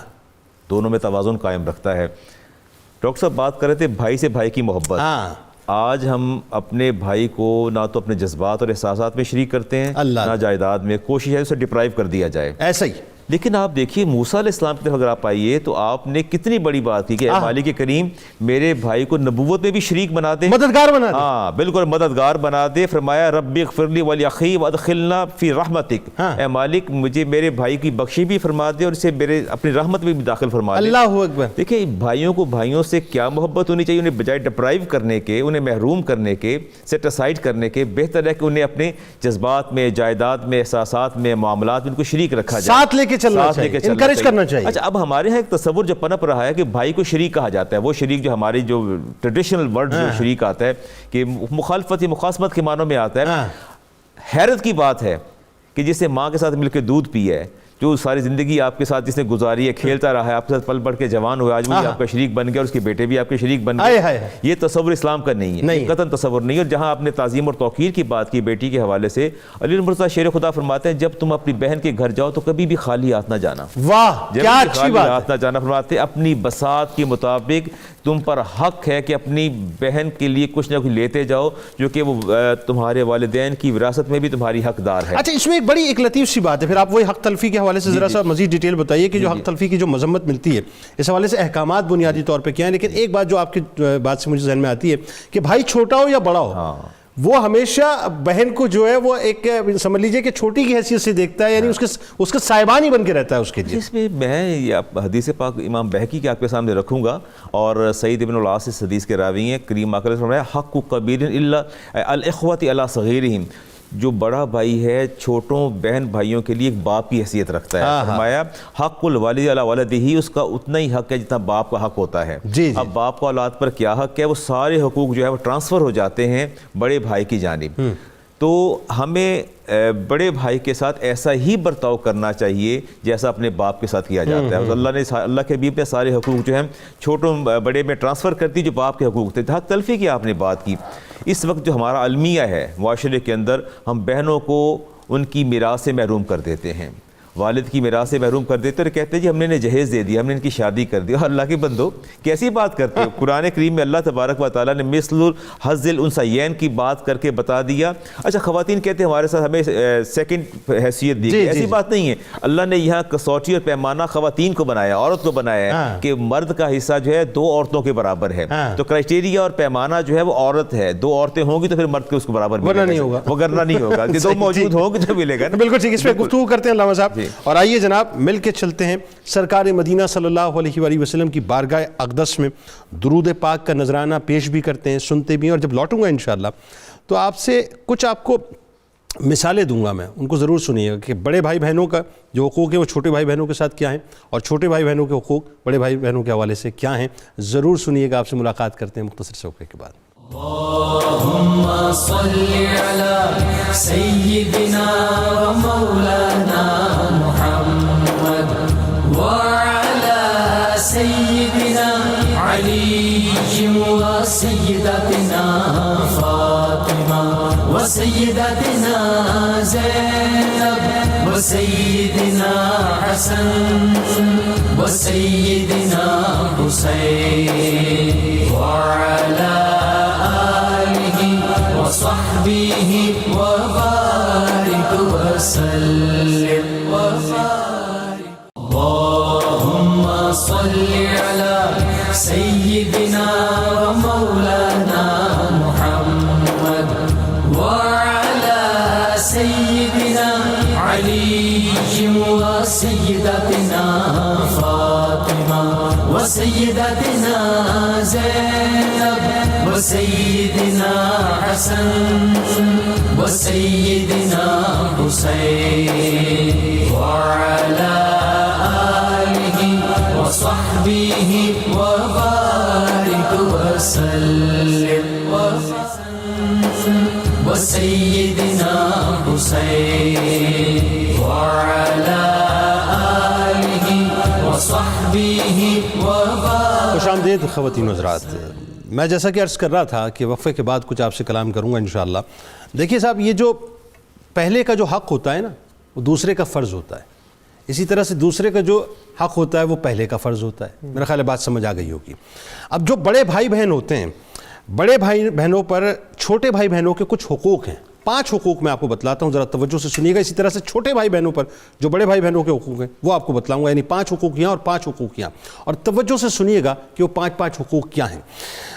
دونوں میں توازن قائم رکھتا ہے. ڈاکٹر صاحب بات کر رہے تھے بھائی سے بھائی کی محبت. آج ہم اپنے بھائی کو نہ تو اپنے جذبات اور احساسات میں شریک کرتے ہیں, نہ جائیداد میں. کوشش ہے اسے ڈپرائیو کر دیا جائے. ایسا ہی لیکن آپ دیکھیے موسیٰ علیہ السلام کی طرف اگر آپ آئیے تو آپ نے کتنی بڑی بات کی کہ اے مالک کریم میرے بھائی کو نبوت میں بھی شریک بنا دے, مددگار بنا دے. ہاں بالکل مددگار بنا دے. فرمایا رب اغفر لی ولی وادخلنا فی رحمتک, اے مالک مجھے میرے بھائی کی بخشش بھی فرما دے اور اسے میرے اپنی رحمت میں بھی داخل فرما دے. اللہ اکبر. دیکھیں بھائیوں کو بھائیوں سے کیا محبت ہونی چاہیے, انہیں بجائے ڈپرائیو کرنے کے, انہیں محروم کرنے کے, سیٹ اسائڈ کرنے کے, بہتر ہے کہ انہیں اپنے جذبات میں, جائیداد میں, احساسات میں, معاملات میں ان کو شریک رکھا جائے, ساتھ لے کے چلنا چاہیے, انکریج کرنا چاہیے. اچھا اب ہمارے یہاں ایک تصور جو پنپ رہا ہے کہ بھائی کو شریک کہا جاتا ہے, وہ شریک جو ہماری جو ٹریڈیشنل ورڈ جو شریک آتا ہے کہ مخالفت یا مخاصمت کے معنوں میں آتا ہے. حیرت کی بات ہے کہ جسے ماں کے ساتھ مل کے دودھ پیا ہے, جو ساری زندگی آپ کے ساتھ جس نے گزاری ہے, کھیلتا رہا ہے آپ کے ساتھ, پل بڑھ کے جوان ہوا, آج وہ آپ کا شریک بن گیا اور اس کے بیٹے بھی آپ کے شریک بن گئے. یہ تصور اسلام کا نہیں ہے, قطعاً تصور نہیں. اور جہاں آپ نے تعظیم اور توقیر کی بات کی بیٹی کے حوالے سے, علی مرتضیٰ شیر خدا فرماتے ہیں جب تم اپنی بہن کے گھر جاؤ تو کبھی بھی خالی ہاتھ نہ جانا. واہ کیا اچھی بات. ہاتھ نہ جانا فرماتے اپنی بساط کے مطابق تم پر حق ہے کہ اپنی بہن کے لیے کچھ نہ کچھ لیتے جاؤ جو کہ وہ تمہارے والدین کی وراثت میں بھی تمہاری حقدار ہے. اچھا اس میں ایک بڑی ایک لطیف سی بات ہے, پھر آپ وہی حق تلفی کے حوالے سے ذرا سا مزید ڈیٹیل بتائیے کہ جو حق تلفی کی جو مذمت ملتی ہے اس حوالے سے احکامات بنیادی طور پہ کیا ہیں. لیکن ایک بات جو آپ کی بات سے مجھے ذہن میں آتی ہے کہ بھائی چھوٹا ہو یا بڑا ہو, وہ ہمیشہ بہن کو جو ہے وہ ایک سمجھ لیجئے کہ چھوٹی کی حیثیت سے دیکھتا ہے, یعنی اس کا صاحبان ہی بن کے رہتا ہے اس کے لیے. اس میں حدیث پاک امام بہقی کے آپ کے سامنے رکھوں گا, اور سعید ابن العاص اس حدیث کے راوی ہیں. کریم آقا نے فرمایا حق کبیر الا الاخوۃ علی صغیرہم, جو بڑا بھائی ہے چھوٹوں بہن بھائیوں کے لیے ایک باپ کی حیثیت رکھتا ہے. فرمایا حق الوالد علی ولدہ, اس کا اتنا ہی حق ہے جتنا باپ کا حق ہوتا ہے. اب باپ کا اولاد پر کیا حق ہے, وہ سارے حقوق جو ہے وہ ٹرانسفر ہو جاتے ہیں بڑے بھائی کی جانب. تو ہمیں بڑے بھائی کے ساتھ ایسا ہی برتاؤ کرنا چاہیے جیسا اپنے باپ کے ساتھ کیا جاتا ہے. اللہ کے حبیب نے سارے حقوق جو ہیں چھوٹوں بڑے میں ٹرانسفر کر دی جو باپ کے حقوق تھے. حق تلفی کی آپ نے بات کی. اس وقت جو ہمارا المیہ ہے معاشرے کے اندر, ہم بہنوں کو ان کی میراث سے محروم کر دیتے ہیں, والد کی میراث سے محروم کر دیتے اور کہتے ہیں جی ہم نے انہیں جہیز دے دیا, ہم نے ان کی شادی کر دی. اللہ کے بندو کیسی بات کرتے ہو. قرآن کریم میں اللہ تبارک و تعالیٰ نے مثل الحظ الانثیین کی بات کر کے بتا دیا. اچھا خواتین کہتے ہیں ہمارے ساتھ ہمیں سیکنڈ حیثیت دی گئی, ایسی بات نہیں ہے. اللہ نے یہاں کسوٹی اور پیمانہ خواتین کو بنایا, عورت کو بنایا ہے کہ مرد کا حصہ جو ہے 2 عورتوں کے برابر ہے. تو کرائٹیریا اور پیمانہ جو ہے وہ عورت ہے, 2 عورتیں ہوں گی تو پھر مرد کے اس کو برابر نہیں ہوگا, وگرنہ نہیں ہوگا, 2 موجود ہوں گے تو ملے گا. بالکل ٹھیک, اس پہ گفتگو کرتے ہیں علامہ صاحب. اور آئیے جناب مل کے چلتے ہیں سرکار مدینہ صلی اللہ علیہ وآلہ وسلم کی بارگاہ اقدس میں درود پاک کا نذرانہ پیش بھی کرتے ہیں, سنتے بھی ہیں. اور جب لوٹوں گا انشاءاللہ تو آپ سے کچھ آپ کو مثالیں دوں گا, میں ان کو ضرور سنیے گا کہ بڑے بھائی بہنوں کا جو حقوق ہیں وہ چھوٹے بھائی بہنوں کے ساتھ کیا ہیں, اور چھوٹے بھائی بہنوں کے حقوق بڑے بھائی بہنوں کے حوالے سے کیا ہیں. ضرور سنیے گا. آپ سے ملاقات کرتے ہیں مختصر سے وقفے کے بعد. اللهم صل على سيدنا ومولانا محمد وعلى سيدنا علي وسيدتنا فاطمة وسيدتنا زينب وسيدنا حسن وسيدنا حسين وعلى آله وصحبه وبارك وسلم وبارك. اللهم صل على سيدنا ومولانا محمد وعلى سيدنا علي وسيدتنا فاطمة وسيدتنا زينب وسيدنا حسن وسيدنا حسين وعلى آله وصحبه وبارك وسلم وسيدنا حسين وعلى آله وصحبه وبارك. خوش آمدید خواتین و حضرات. میں جیسا کہ عرض کر رہا تھا کہ وقفے کے بعد کچھ آپ سے کلام کروں گا انشاءاللہ. دیکھیے صاحب، یہ جو پہلے کا جو حق ہوتا ہے نا، وہ دوسرے کا فرض ہوتا ہے. اسی طرح سے دوسرے کا جو حق ہوتا ہے وہ پہلے کا فرض ہوتا ہے. میرا خیال ہے بات سمجھ آ گئی ہوگی. اب جو بڑے بھائی بہن ہوتے ہیں، بڑے بھائی بہنوں پر چھوٹے بھائی بہنوں کے کچھ حقوق ہیں. 5 حقوق میں آپ کو بتلاتا ہوں، ذرا توجہ سے سنیے گا. اسی طرح سے چھوٹے بھائی بہنوں پر جو بڑے بھائی بہنوں کے حقوق ہیں وہ آپ کو بتلاؤں گا. یعنی 5 حقوق یہاں اور 5 حقوق یہاں، اور توجہ سے سنیے گا کہ وہ 5 حقوق کیا ہیں.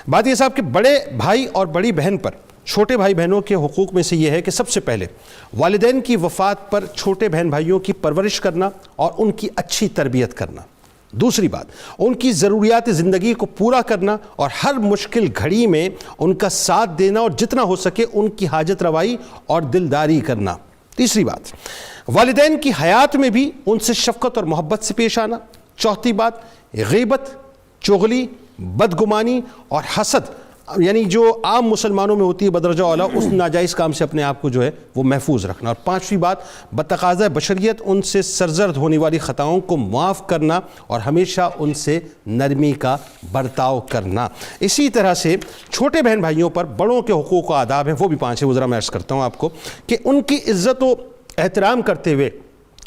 بات یہ صاحب کہ بڑے بھائی اور بڑی بہن پر چھوٹے بھائی بہنوں کے حقوق میں سے یہ ہے کہ سب سے پہلے والدین کی وفات پر چھوٹے بہن بھائیوں کی پرورش کرنا اور ان کی اچھی تربیت کرنا. دوسری بات، ان کی ضروریات زندگی کو پورا کرنا اور ہر مشکل گھڑی میں ان کا ساتھ دینا اور جتنا ہو سکے ان کی حاجت روائی اور دلداری کرنا. تیسری بات، والدین کی حیات میں بھی ان سے شفقت اور محبت سے پیش آنا. چوتھی بات، غیبت، چغلی، بدگمانی اور حسد، یعنی جو عام مسلمانوں میں ہوتی ہے بدرجہ اولا، اس ناجائز کام سے اپنے آپ کو جو ہے وہ محفوظ رکھنا. اور 5ویں بات، بتقاضۂ بشریت ان سے سرزد ہونے والی خطاؤں کو معاف کرنا اور ہمیشہ ان سے نرمی کا برتاؤ کرنا. اسی طرح سے چھوٹے بہن بھائیوں پر بڑوں کے حقوق و آداب ہیں، وہ بھی 5 ہیں. وہ ذرا میں عرض کرتا ہوں آپ کو کہ ان کی عزت و احترام کرتے ہوئے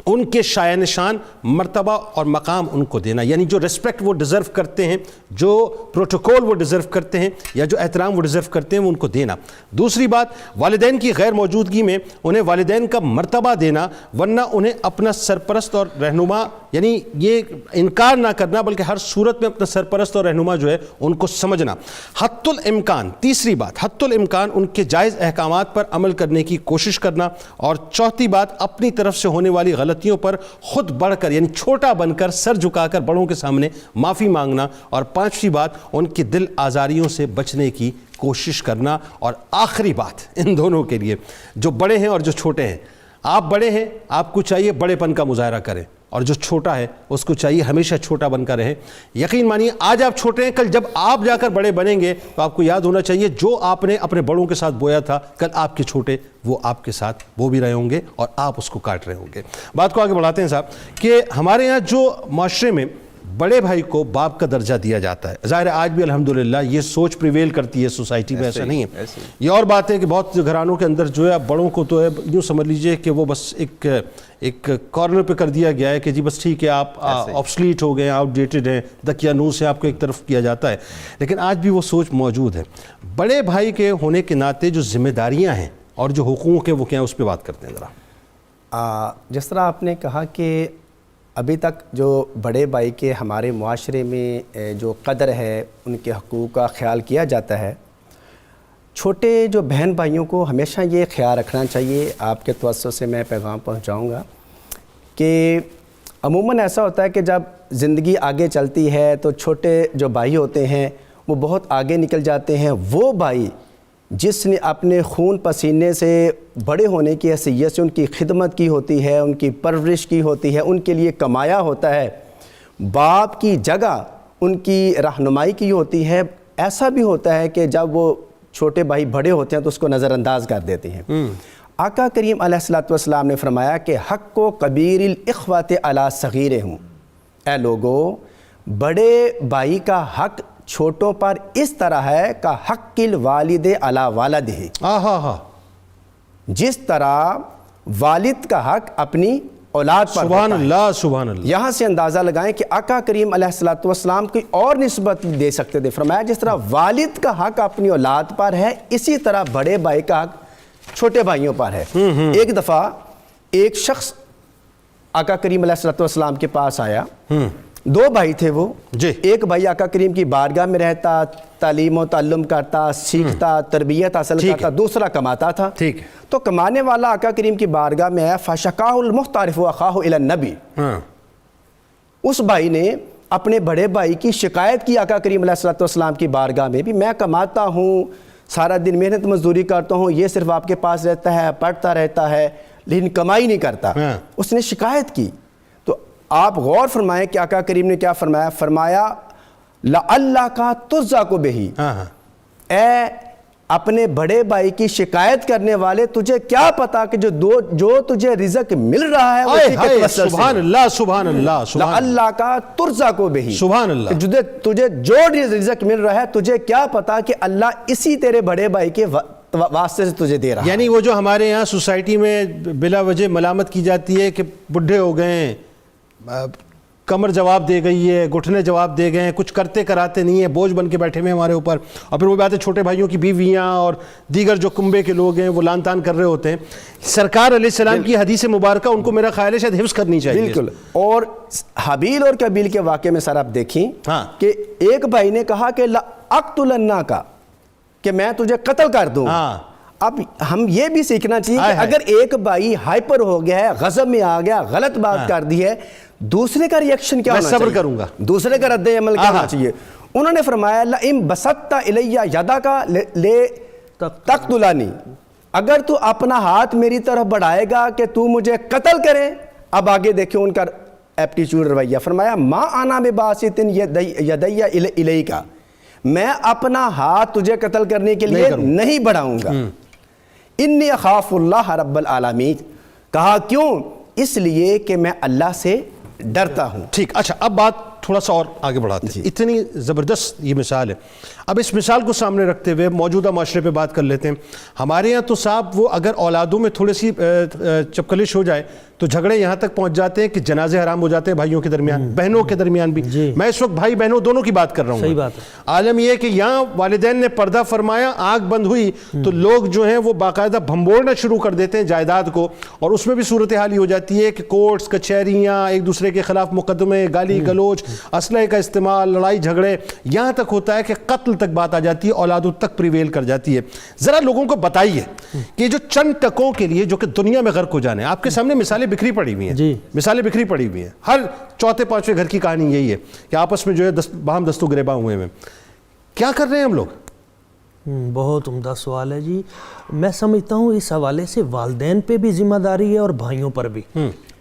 ان کے شایع نشان مرتبہ اور مقام ان کو دینا. یعنی جو ریسپیکٹ وہ ڈیزرو کرتے ہیں، جو پروٹوکول وہ ڈیزرو کرتے ہیں، یا جو احترام وہ ڈیزرو کرتے ہیں، وہ ان کو دینا. دوسری بات، والدین کی غیر موجودگی میں انہیں والدین کا مرتبہ دینا، ورنہ انہیں اپنا سرپرست اور رہنما، یعنی یہ انکار نہ کرنا بلکہ ہر صورت میں اپنا سرپرست اور رہنما جو ہے ان کو سمجھنا. حت الامکان، تیسری بات، حت الامکان ان کے جائز احکامات پر عمل کرنے کی کوشش کرنا. اور چوتھی بات، اپنی طرف سے ہونے والی غلطیوں پر خود بڑھ کر، یعنی چھوٹا بن کر، سر جھکا کر بڑوں کے سامنے معافی مانگنا. اور 5ویں بات، ان کی دل آزاریوں سے بچنے کی کوشش کرنا. اور آخری بات ان دونوں کے لیے، جو بڑے ہیں اور جو چھوٹے ہیں، آپ بڑے ہیں، آپ کو چاہیے بڑے پن کا مظاہرہ کریں، اور جو چھوٹا ہے اس کو چاہیے ہمیشہ چھوٹا بن کر رہے. یقین مانیے آج آپ چھوٹے ہیں، کل جب آپ جا کر بڑے بنیں گے تو آپ کو یاد ہونا چاہیے جو آپ نے اپنے بڑوں کے ساتھ بویا تھا، کل آپ کے چھوٹے وہ آپ کے ساتھ بو بھی رہے ہوں گے اور آپ اس کو کاٹ رہے ہوں گے. بات کو آگے بڑھاتے ہیں صاحب کہ ہمارے یہاں جو معاشرے میں بڑے بھائی کو باپ کا درجہ دیا جاتا ہے، ظاہر ہے آج بھی الحمدللہ یہ سوچ پریویل کرتی ہے سوسائٹی میں، ایسا نہیں ہے. یہ اور بات ہے کہ بہت گھرانوں کے اندر جو ہے بڑوں کو تو ہے یوں سمجھ لیجئے کہ وہ بس ایک کارنر پہ کر دیا گیا ہے کہ جی بس ٹھیک ہے، آپ آبسلیٹ ہو گئے ہیں، آؤٹ ڈیٹڈ ہیں، دقیانوس سے آپ کو ایک طرف کیا جاتا ہے. لیکن آج بھی وہ سوچ موجود ہے. بڑے بھائی کے ہونے کے ناطے جو ذمہ داریاں ہیں اور جو حقوق ہیں وہ کیا ہیں، اس پہ بات کرتے ہیں ذرا. جس طرح آپ نے کہا کہ ابھی تک جو بڑے بھائی کے ہمارے معاشرے میں جو قدر ہے، ان کے حقوق کا خیال کیا جاتا ہے، چھوٹے جو بہن بھائیوں کو ہمیشہ یہ خیال رکھنا چاہیے. آپ کے توسط سے میں پیغام پہنچاؤں گا کہ عموماً ایسا ہوتا ہے کہ جب زندگی آگے چلتی ہے تو چھوٹے جو بھائی ہوتے ہیں وہ بہت آگے نکل جاتے ہیں. وہ بھائی جس نے اپنے خون پسینے سے بڑے ہونے کی حیثیت سے ان کی خدمت کی ہوتی ہے، ان کی پرورش کی ہوتی ہے، ان کے لیے کمایا ہوتا ہے، باپ کی جگہ ان کی رہنمائی کی ہوتی ہے. ایسا بھی ہوتا ہے کہ جب وہ چھوٹے بھائی بڑے ہوتے ہیں تو اس کو نظر انداز کر دیتے ہیں. آقا کریم علیہ الصلوۃ والسلام نے فرمایا کہ حق و کبیر الاخوۃ علی صغیرہم، اے لوگو بڑے بھائی کا حق چھوٹوں پر اس طرح ہے کہ حق الوالد علی والدہ، جس طرح والد کا حق اپنی اولاد پر. سبحان اللہ سبحان اللہ. یہاں سے اندازہ لگائیں کہ آقا کریم علیہ الصلوۃ والسلام کی اور نسبت دے سکتے تھے. فرمایا جس طرح والد کا حق اپنی اولاد پر ہے اسی طرح بڑے بھائی کا حق چھوٹے بھائیوں پر ہے. ایک دفعہ ایک شخص آقا کریم علیہ الصلوۃ والسلام کے پاس آیا. 2 بھائی تھے وہ. ایک بھائی آقا کریم کی بارگاہ میں رہتا، تعلیم و تعلم کرتا، سیکھتا، تربیت حاصل کرتا، دوسرا کماتا تھا. تو کمانے والا آقا کریم کی بارگاہ میں آیا. فشکاہ المحترف اخاہ الی النبی، اس بھائی نے اپنے بڑے بھائی کی شکایت کی آقا کریم علیہ الصلوۃ والسلام کی بارگاہ میں بھی. میں کماتا ہوں، سارا دن محنت مزدوری کرتا ہوں، یہ صرف آپ کے پاس رہتا ہے، پڑھتا رہتا ہے لیکن کمائی نہیں کرتا. اس نے شکایت کی. تو آپ غور فرمائیں کہ آقا کریم نے کیا فرمایا. فرمایا لعلک ترزق بہ، اے اپنے بڑے بھائی کی شکایت کرنے والے، تجھے کیا پتا کہ جو تجھے رزق مل رہا ہے اسی کے توسل سے. سبحان اللہ سبحان اللہ. لعلک ترزق بہ، سبحان اللہ. تجھے جو رزق مل رہا ہے تجھے کیا پتا کہ اللہ اسی تیرے بڑے بھائی کے واسطے سے تجھے دے رہا ہے. یعنی وہ جو ہمارے یہاں سوسائٹی میں بلا وجہ ملامت کی جاتی ہے کہ بڈھے ہو گئے، کمر جواب دے گئی ہے، گھٹنے جواب دے گئے ہیں، کچھ کرتے کراتے نہیں ہیں، بوجھ بن کے بیٹھے ہوئے ہمارے اوپر. اور پھر وہ بات ہے چھوٹے بھائیوں کی بیویاں اور دیگر جو کنبے کے لوگ ہیں وہ لان تان کر رہے ہوتے ہیں. سرکار علیہ السلام کی حدیث مبارکہ ان کو میرا خیال ہے شاید حفظ کرنی چاہیے. بالکل. اور حابیل اور قبیل کے واقعے میں سر آپ دیکھیں کہ ایک بھائی نے کہا کہ لأقتلنک، کہ میں تجھے قتل کر دوں. اب ہم یہ بھی سیکھنا چاہیے کہ اگر ایک بھائی ہائپر ہو گیا ہے، غضب میں آ گیا، غلط بات کر دی ہے، دوسرے کا ریئیکشن کیا ہونا چاہیے؟ صبر کروں گا. دوسرے کا رد عمل کیا ہونا چاہیے؟ انہوں نے فرمایا لئن بسطت الی یدک لتقتلنی، اگر تو اپنا ہاتھ میری طرف بڑھائے گا کہ تو مجھے قتل کرے. اب آگے دیکھیں ان کا ایپٹیچیوڈ رویہ. فرمایا ما انا بباسط یدی الیک، میں اپنا ہاتھ تجھے قتل کرنے کے لیے نہیں بڑھاؤں گا. انی اخاف اللہ رب العالمین، کہا کیوں؟ اس لیے کہ میں اللہ سے ڈرتا ہوں. ٹھیک. اچھا اب بات تھوڑا سا اور آگے بڑھاتے ہیں. اتنی زبردست یہ مثال ہے. اب اس مثال کو سامنے رکھتے ہوئے موجودہ معاشرے پہ بات کر لیتے ہیں. ہمارے یہاں تو صاحب وہ اگر اولادوں میں تھوڑی سی چپکلش ہو جائے تو جھگڑے یہاں تک پہنچ جاتے ہیں کہ جنازے حرام ہو جاتے ہیں بھائیوں کے درمیان، بہنوں کے درمیان بھی. میں اس وقت بھائی بہنوں دونوں کی بات کر رہا ہوں. صحیح بات ہے. عالم یہ ہے کہ یہاں والدین نے پردہ فرمایا، آنکھ بند ہوئی تو لوگ جو ہیں وہ باقاعدہ بھمبوڑنا شروع کر دیتے ہیں جائیداد کو. اور اس میں بھی صورتحال ہو جاتی ہے کہ کورٹس کچہریاں، ایک دوسرے کے خلاف مقدمے، گالی گلوچ، اسلحے کا استعمال، لڑائی جھگڑے، یہاں تک ہوتا ہے کہ قتل تک بات آ جاتی ہے، اولادوں تک پریویل کر جاتی ہے. ذرا لوگوں کو بتائیے کہ جو چند ٹکوں کے لیے جو کہ دنیا میں غرق ہو جانے، آپ کے سامنے مثالیں بکھری پڑی ہوئی ہیں. مثالیں بکھری پڑی ہوئی ہیں. ہر چوتھے پانچویں گھر کی کہانی یہی ہے کہ آپس میں جو ہے باہم دست و گریباں ہوئے ہیں. کیا کر رہے ہیں ہم لوگ؟ بہت عمدہ سوال ہے جی. میں سمجھتا ہوں اس حوالے سے والدین پہ بھی ذمہ داری ہے اور بھائیوں پر بھی.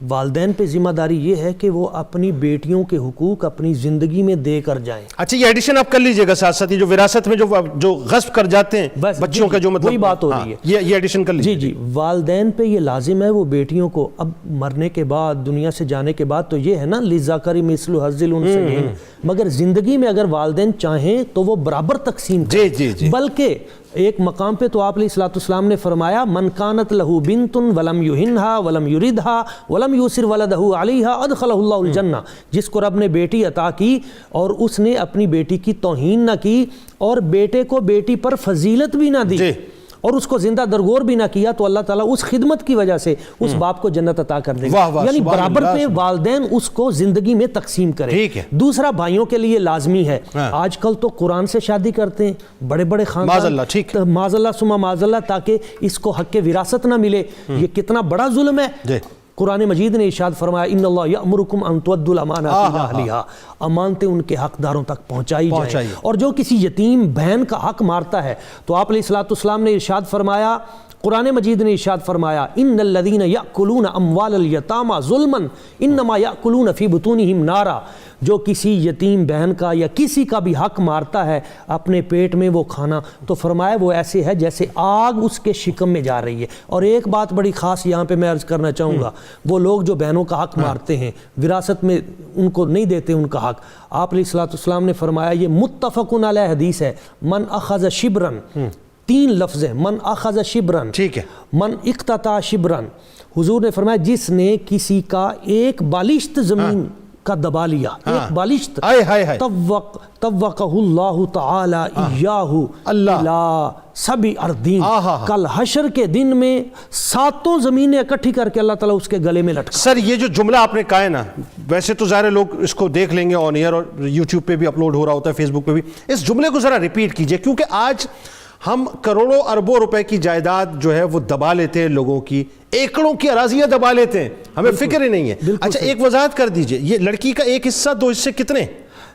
والدین پہ ذمہ داری یہ ہے کہ وہ اپنی بیٹیوں کے حقوق اپنی زندگی میں دے کر جائیں. اچھا یہ ایڈیشن آپ کر لیجئے گا ساتھ ساتھ، یہ جو وراثت میں جو غصب کر جاتے ہیں بچوں کا جو مطلب وہی بات ہو رہی ہے، یہ ایڈیشن کر لیجئے. جی والدین پہ یہ لازم ہے وہ بیٹیوں کو اب مرنے کے بعد، دنیا سے جانے کے بعد تو یہ ہے نا للذکر مثل حظ الانثیین، مگر زندگی میں اگر والدین چاہیں تو وہ برابر تقسیم کریں. بلکہ ایک مقام پہ تو آپ علیہ الصلوۃ والسلام نے فرمایا من کانت لہ بنت ولم یہنھا ولم یردھا ولم یوسر ولدہ علیہا ادخلہ اللہ الجنہ، جس کو رب نے بیٹی عطا کی اور اس نے اپنی بیٹی کی توہین نہ کی اور بیٹے کو بیٹی پر فضیلت بھی نہ دی اور اس کو زندہ درگور بھی نہ کیا، تو اللہ تعالیٰ اس خدمت کی وجہ سے اس باپ کو جنت عطا کر دے گا. یعنی برابر پہ والدین اس کو زندگی میں تقسیم کریں. دوسرا بھائیوں کے لیے لازمی ہے. آج کل تو قرآن سے شادی کرتے ہیں بڑے بڑے خاندان، معاذ اللہ ثم معاذ اللہ، تاکہ اس کو حق وراثت نہ ملے. یہ کتنا بڑا ظلم ہے. قرآن مجید نے ارشاد فرمایا ان اللہ یأمرکم ان تؤدوا الامانات الی اہلھا، امانتیں ان کے حقداروں تک پہنچائی جائیں. اور جو کسی یتیم بہن کا حق مارتا ہے تو آپ علیہ الصلوۃ والسلام نے ارشاد فرمایا، قرآن مجید نے ارشاد فرمایا ان الذین یأکلون اموال الیتامی ظلما انما یأکلون فی بطونہم نارا، جو کسی یتیم بہن کا یا کسی کا بھی حق مارتا ہے اپنے پیٹ میں وہ کھانا، تو فرمایا وہ ایسے ہے جیسے آگ اس کے شکم میں جا رہی ہے. اور ایک بات بڑی خاص یہاں پہ میں عرض کرنا چاہوں گا، وہ لوگ جو بہنوں کا حق مارتے ہیں، وراثت میں ان کو نہیں دیتے ان کا حق، آپ علیہ الصلوۃ والسلام نے فرمایا یہ متفق علیہ حدیث ہے، من اخذ شبرن، 3 لفظ ہیں، من اخذ شبرن، ٹھیک ہے، من اقتطع شبرن، حضور نے فرمایا جس نے کسی کا ایک بالشت زمین کا دبا لیا، ایک بالشت، طوقہ اللہ تعالی ایاہ الی سبع اردین، کل حشر کے دن میں 7 زمینیں اکٹھی کر کے اللہ تعالیٰ اس کے گلے میں لٹکا. سر یہ جو جملہ آپ نے کہا ہے نا، ویسے تو ظاہر لوگ اس کو دیکھ لیں گے آن ایئر، اور یوٹیوب پہ بھی اپلوڈ ہو رہا ہوتا ہے، فیس بک پہ بھی، اس جملے کو ذرا ریپیٹ کیجئے، کیونکہ آج ہم کروڑوں اربوں روپے کی جائیداد جو ہے وہ دبا لیتے ہیں، لوگوں کی ایکڑوں کی اراضیاں دبا لیتے ہیں، ہمیں فکر ہی نہیں ہے. اچھا ایک وضاحت کر دیجئے، یہ لڑکی کا ایک حصہ 2 حصے کتنے؟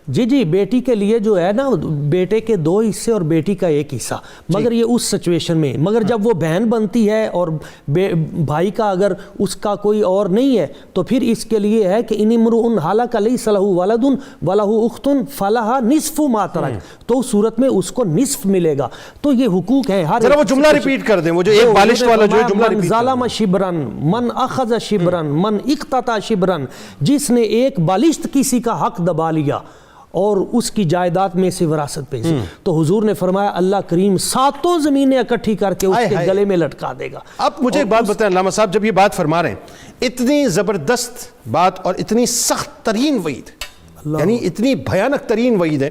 جی بیٹی کے لیے جو ہے نا، بیٹے کے 2 حصے اور بیٹی کا 1 حصہ، مگر یہ اس سچویشن میں، مگر جب وہ بہن بنتی ہے اور بھائی کا اگر اس کا کوئی اور نہیں ہے تو پھر اس کے لیے ہے کہ ان امرؤ ہلک لیس لہ ولد ولہ اخت فلہا نصف ما ترک، تو اس صورت میں اس کو نصف ملے گا. تو یہ حقوق ہیں. ہر ذرا وہ جملہ ریپیٹ کر دیں، وہ جو ایک بالشت والا جو جملہ ریپیٹ، من ظلم شبرن، من اخذ شبرن، من اقتطع شبرن، جس نے ایک بالشت کسی کا حق دبا لیا اور اس کی جائیداد میں سے وراثت بھیجی، تو حضور نے فرمایا اللہ کریم 7 زمینیں اکٹھی کر کے اس کے گلے میں لٹکا دے گا. اب مجھے ایک بات بتائیں علامہ صاحب، جب یہ بات فرما رہے ہیں، اتنی زبردست بات اور اتنی سخت ترین وعید، یعنی اتنی بھیانک ترین وعید ہے،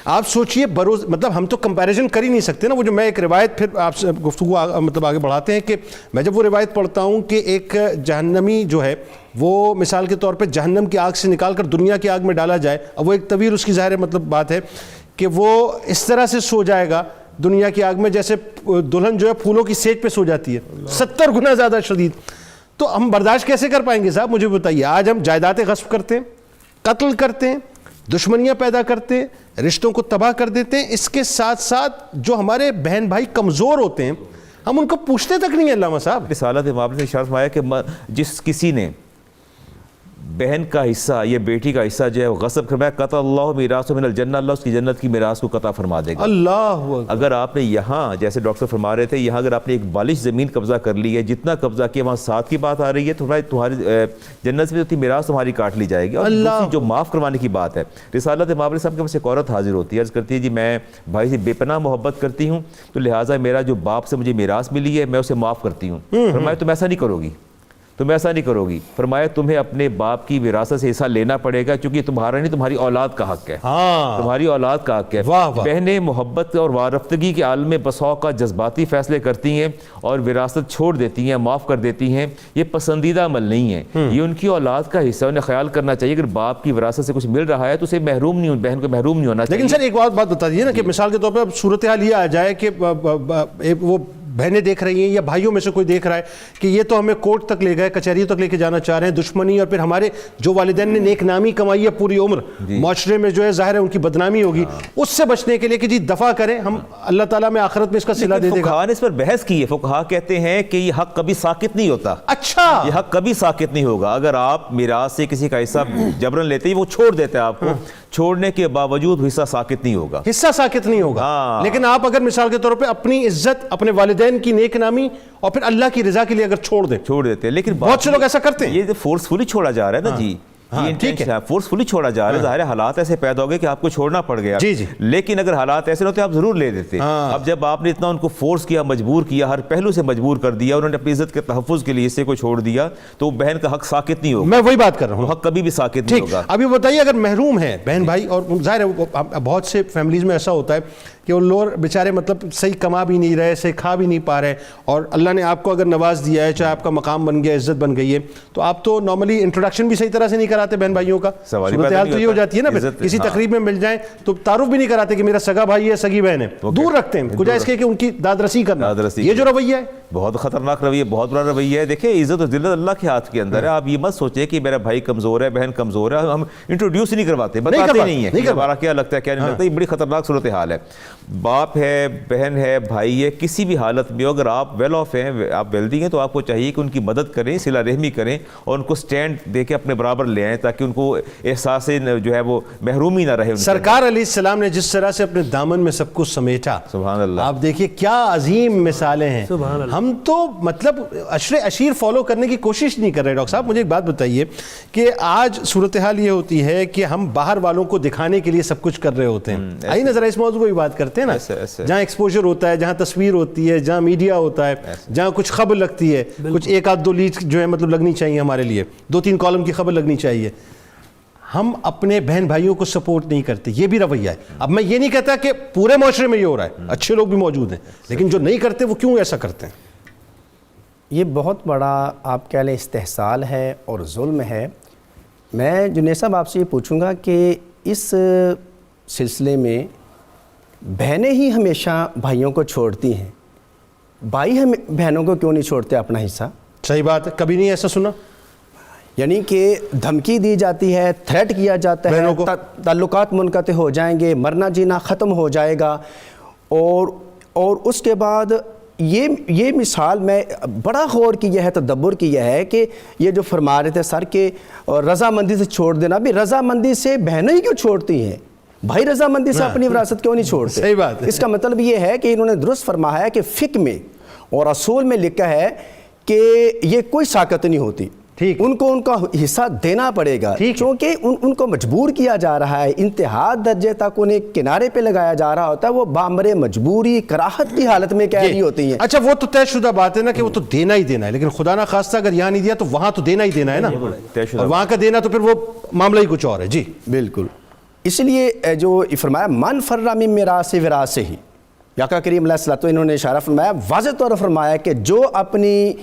آپ سوچئے بروز، مطلب ہم تو کمپیریزن کر ہی نہیں سکتے نا. وہ جو میں ایک روایت پھر آپ سے گفتگو مطلب آگے بڑھاتے ہیں، کہ میں جب وہ روایت پڑھتا ہوں کہ ایک جہنمی جو ہے وہ مثال کے طور پہ جہنم کی آگ سے نکال کر دنیا کی آگ میں ڈالا جائے، اب وہ ایک طویل اس کی ظاہر مطلب بات ہے کہ وہ اس طرح سے سو جائے گا دنیا کی آگ میں جیسے دلہن جو ہے پھولوں کی سیج پہ سو جاتی ہے، 70 گنا زیادہ شدید. تو ہم برداشت کیسے کر پائیں گے صاحب؟ مجھے بتائیے. آج ہم جائیدادیں غصب کرتے ہیں، قتل کرتے ہیں، دشمنیاں پیدا کرتے ہیں، رشتوں کو تباہ کر دیتے ہیں، اس کے ساتھ ساتھ جو ہمارے بہن بھائی کمزور ہوتے ہیں ہم ان کو پوچھتے تک نہیں ہیں. علامہ صاحب رسالت امام نے ارشاد فرمایا کہ جس کسی نے بہن کا حصہ یا بیٹی کا حصہ جو ہے غصب کروایا، قطع اللہ میراث من الجنہ، اللہ اس کی جنت کی میراث کو قطع فرما دے گا. اللہ اگر آپ نے یہاں جیسے ڈاکٹر فرما رہے تھے، یہاں اگر آپ نے ایک بالش زمین قبضہ کر لی ہے، جتنا قبضہ کیا وہاں 7 کی بات آ رہی ہے، تمہاری جنت میں جو تھی میراث تمہاری کاٹ لی جائے گی. اور دوسری جو معاف کروانے کی بات ہے، رسالت امام صاحب کے پاس ایک عورت حاضر ہوتی ہے، عرض کرتی ہے جی میں بھائی سے بے پناہ محبت کرتی ہوں، تو لہٰذا میرا جو باپ سے مجھے میراث ملی ہے میں اسے معاف کرتی ہوں. فرمایا تم ایسا نہیں کرو گی، تم ایسا نہیں کرو گی. فرمایا تمہیں اپنے باپ کی وراثت سے حصہ لینا پڑے گا، کیونکہ تمہارا نہیں تمہاری اولاد کا حق ہے، تمہاری اولاد کا حق ہے. بہنیں محبت اور وارفتگی کے عالم میں بسا کا جذباتی فیصلے کرتی ہیں اور وراثت چھوڑ دیتی ہیں، معاف کر دیتی ہیں. یہ پسندیدہ عمل نہیں ہے، یہ ان کی اولاد کا حصہ، انہیں خیال کرنا چاہیے. اگر باپ کی وراثت سے کچھ مل رہا ہے تو اسے محروم نہیں، بہن کو محروم نہیں ہونا چاہیے. لیکن سر ایک بات بتا دیجیے نا کہ مثال کے طور پہ صورتحال یہ آ جائے کہ وہ بہنیں دیکھ رہی ہیں یا بھائیوں میں سے کوئی دیکھ رہا ہے کہ یہ تو ہمیں کورٹ تک لے گئے، کچہری تک لے کے جانا چاہ رہے ہیں، دشمنی، اور پھر ہمارے جو والدین نے نیک نامی کمائی ہے پوری عمر، معاشرے میں جو ہے ظاہر ہے ان کی بدنامی ہوگی. اس سے بچنے کے لیے کہ جی دفع کریں، ہم اللہ تعالیٰ میں آخرت میں اس کا صلہ دے دے گا. فقہاء نے اس پر بحث کی ہے. فقہاء کہتے ہیں کہ یہ حق کبھی ساقط نہیں ہوتا. اچھا، یہ حق کبھی ساقط نہیں ہوگا. اگر آپ میراث سے کسی کا حصہ جبرن لیتے ہیں، وہ چھوڑ دیتے ہیں آپ کو، چھوڑنے کے باوجود حصہ ساقط نہیں ہوگا، حصہ ساقط نہیں ہوگا. لیکن آپ اگر مثال کے طور پہ اپنی عزت، اپنے والدین کی نیک نامی اور پھر اللہ کی رضا کے لیے اگر چھوڑ دیتے ہیں. لیکن بہت سے لوگ ایسا کرتے ہیں. یہ فورسفلی چھوڑا جا رہا ہے نا جی، فورسفلی چھوڑا جا رہا ہے. ظاہر حالات ایسے پیدا ہو گئے کہ آپ کو چھوڑنا پڑ گیا. لیکن اگر حالات ایسے ہوتے آپ ضرور لے دیتے. اب جب آپ نے اتنا ان کو فورس کیا، مجبور کیا، ہر پہلو سے مجبور کر دیا، انہوں نے اپنی عزت کے تحفظ کے لیے اسے کو چھوڑ دیا، تو بہن کا حق ساقط نہیں ہوگا. میں وہی بات کر رہا ہوں، حق کبھی بھی ساقط نہیں ہوگا. ابھی بتائیے اگر محروم ہے بہن بھائی، اور ظاہر ہے بہت سے فیملیز میں ایسا ہوتا ہے کہ وہ لوگ بیچارے مطلب صحیح کما بھی نہیں رہے، صحیح کھا بھی نہیں پا رہے، اور اللہ نے آپ کو اگر نواز دیا ہے، چاہے آپ کا مقام بن گیا، عزت بن گئی ہے، تو آپ تو نارملی انٹروڈکشن بھی صحیح طرح سے نہیں کراتے بہن بھائیوں کا. صورتحال تو یہ ہو جاتی ہے نا، کسی تقریب میں مل جائیں تو تعارف بھی نہیں کراتے کہ میرا سگا بھائی ہے، سگی بہن ہے، دور رکھتے ہیں، کجا اس کے کہ ان کی داد رسی کرنا. یہ جو رویہ ہے بہت خطرناک رویہ، بہت برا رویہ ہے. دیکھیں عزت و ذلت اللہ کے ہاتھ کے اندر ہے. آپ یہ مت سوچیں کہ میرا بھائی کمزور ہے، بہن کمزور ہے، ہم انٹروڈیوس نہیں کرواتے، بتاتے نہیں ہیں ہمارا کیا لگتا ہے کیا نہیں لگتا. یہ بڑی خطرناک صورتحال ہے. باپ ہے، بہن ہے، بھائی ہے، کسی بھی حالت میں اگر آپ ویل آف ہیں، آپ ویلدی ہیں، تو آپ کو چاہیے کہ ان کی مدد کریں، صلہ رحمی کریں اور ان کو سٹینڈ دے کے اپنے برابر لے آئیں تاکہ ان کو احساس جو ہے وہ محرومی نہ رہے. سرکار علیہ السلام نے جس طرح سے اپنے دامن میں سب کچھ سمیٹا، سبحان اللہ، آپ دیکھیے کیا عظیم مثالیں ہیں. ہم تو مطلب عشیر فالو کرنے کی کوشش نہیں کر رہے. ڈاکٹر صاحب مجھے ایک بات بتائیے کہ آج صورتحال یہ ہوتی ہے کہ ہم باہر والوں کو دکھانے کے لیے سب کچھ کر رہے ہوتے ہیں. آئیے نظر اس موضوع کو بھی بات کرتے ہیں نا، جہاں ایکسپوجر ہوتا ہے، جہاں تصویر ہوتی ہے، جہاں میڈیا ہوتا ہے، جہاں کچھ خبر لگتی ہے، کچھ ایک آدھ دو لیڈ جو ہے مطلب لگنی چاہیے، ہمارے لیے 2-3 کالم کی خبر لگنی چاہیے، ہم اپنے بہن بھائیوں کو سپورٹ نہیں کرتے. یہ بھی رویہ ہے. اب میں یہ نہیں کہتا کہ پورے معاشرے میں یہ ہو رہا ہے، اچھے لوگ بھی موجود ہیں، لیکن جو نہیں کرتے وہ کیوں ایسا کرتے ہیں؟ یہ بہت بڑا آپ کہہ لیں استحصال ہے اور ظلم ہے. میں جنید صاحب آپ سے یہ پوچھوں گا کہ اس سلسلے میں بہنیں ہی ہمیشہ بھائیوں کو چھوڑتی ہیں، بھائی ہم بہنوں کو کیوں نہیں چھوڑتے اپنا حصہ؟ صحیح بات ہے، کبھی نہیں ایسا سنا. یعنی کہ دھمکی دی جاتی ہے، تھریٹ کیا جاتا ہے، تعلقات منقطع ہو جائیں گے، مرنا جینا ختم ہو جائے گا. اور اس کے بعد یہ مثال میں بڑا غور کیا ہے، تدبر کیا ہے کہ یہ جو فرما رہے تھے سر کہ رضامندی سے چھوڑ دینا، بھی رضامندی سے بہنیں ہی کیوں چھوڑتی ہیں؟ بھائی رضامندی سے اپنی وراثت کیوں نہیں چھوڑتے؟ صحیح بات ہے. اس کا مطلب یہ ہے کہ انہوں نے درست فرمایا ہے کہ فقہ میں اور اصول میں لکھا ہے کہ یہ کوئی ساقط نہیں ہوتی، ان کو ان کا حصہ دینا پڑے گا، چونکہ ان کو مجبور کیا جا رہا ہے، انتہا درجے تک انہیں کنارے پہ لگایا جا رہا ہوتا ہے، وہ بامر مجبوری کراہت کی حالت میں قیدی ہوتی ہیں. اچھا وہ تو طے شدہ بات ہے نا کہ وہ تو دینا ہی دینا ہے، لیکن خدا نہ خواستہ اگر یہاں نہیں دیا تو وہاں تو دینا ہی دینا ہے نا، اور وہاں کا دینا تو پھر وہ معاملہ ہی کچھ اور ہے. جی بالکل. اس لیے جو فرمایا من فرّ من میراث وراثہ، آقا کریم علیہ الصلوۃ انہوں نے اشارہ فرمایا، واضح طور پر فرمایا کہ جو اپنی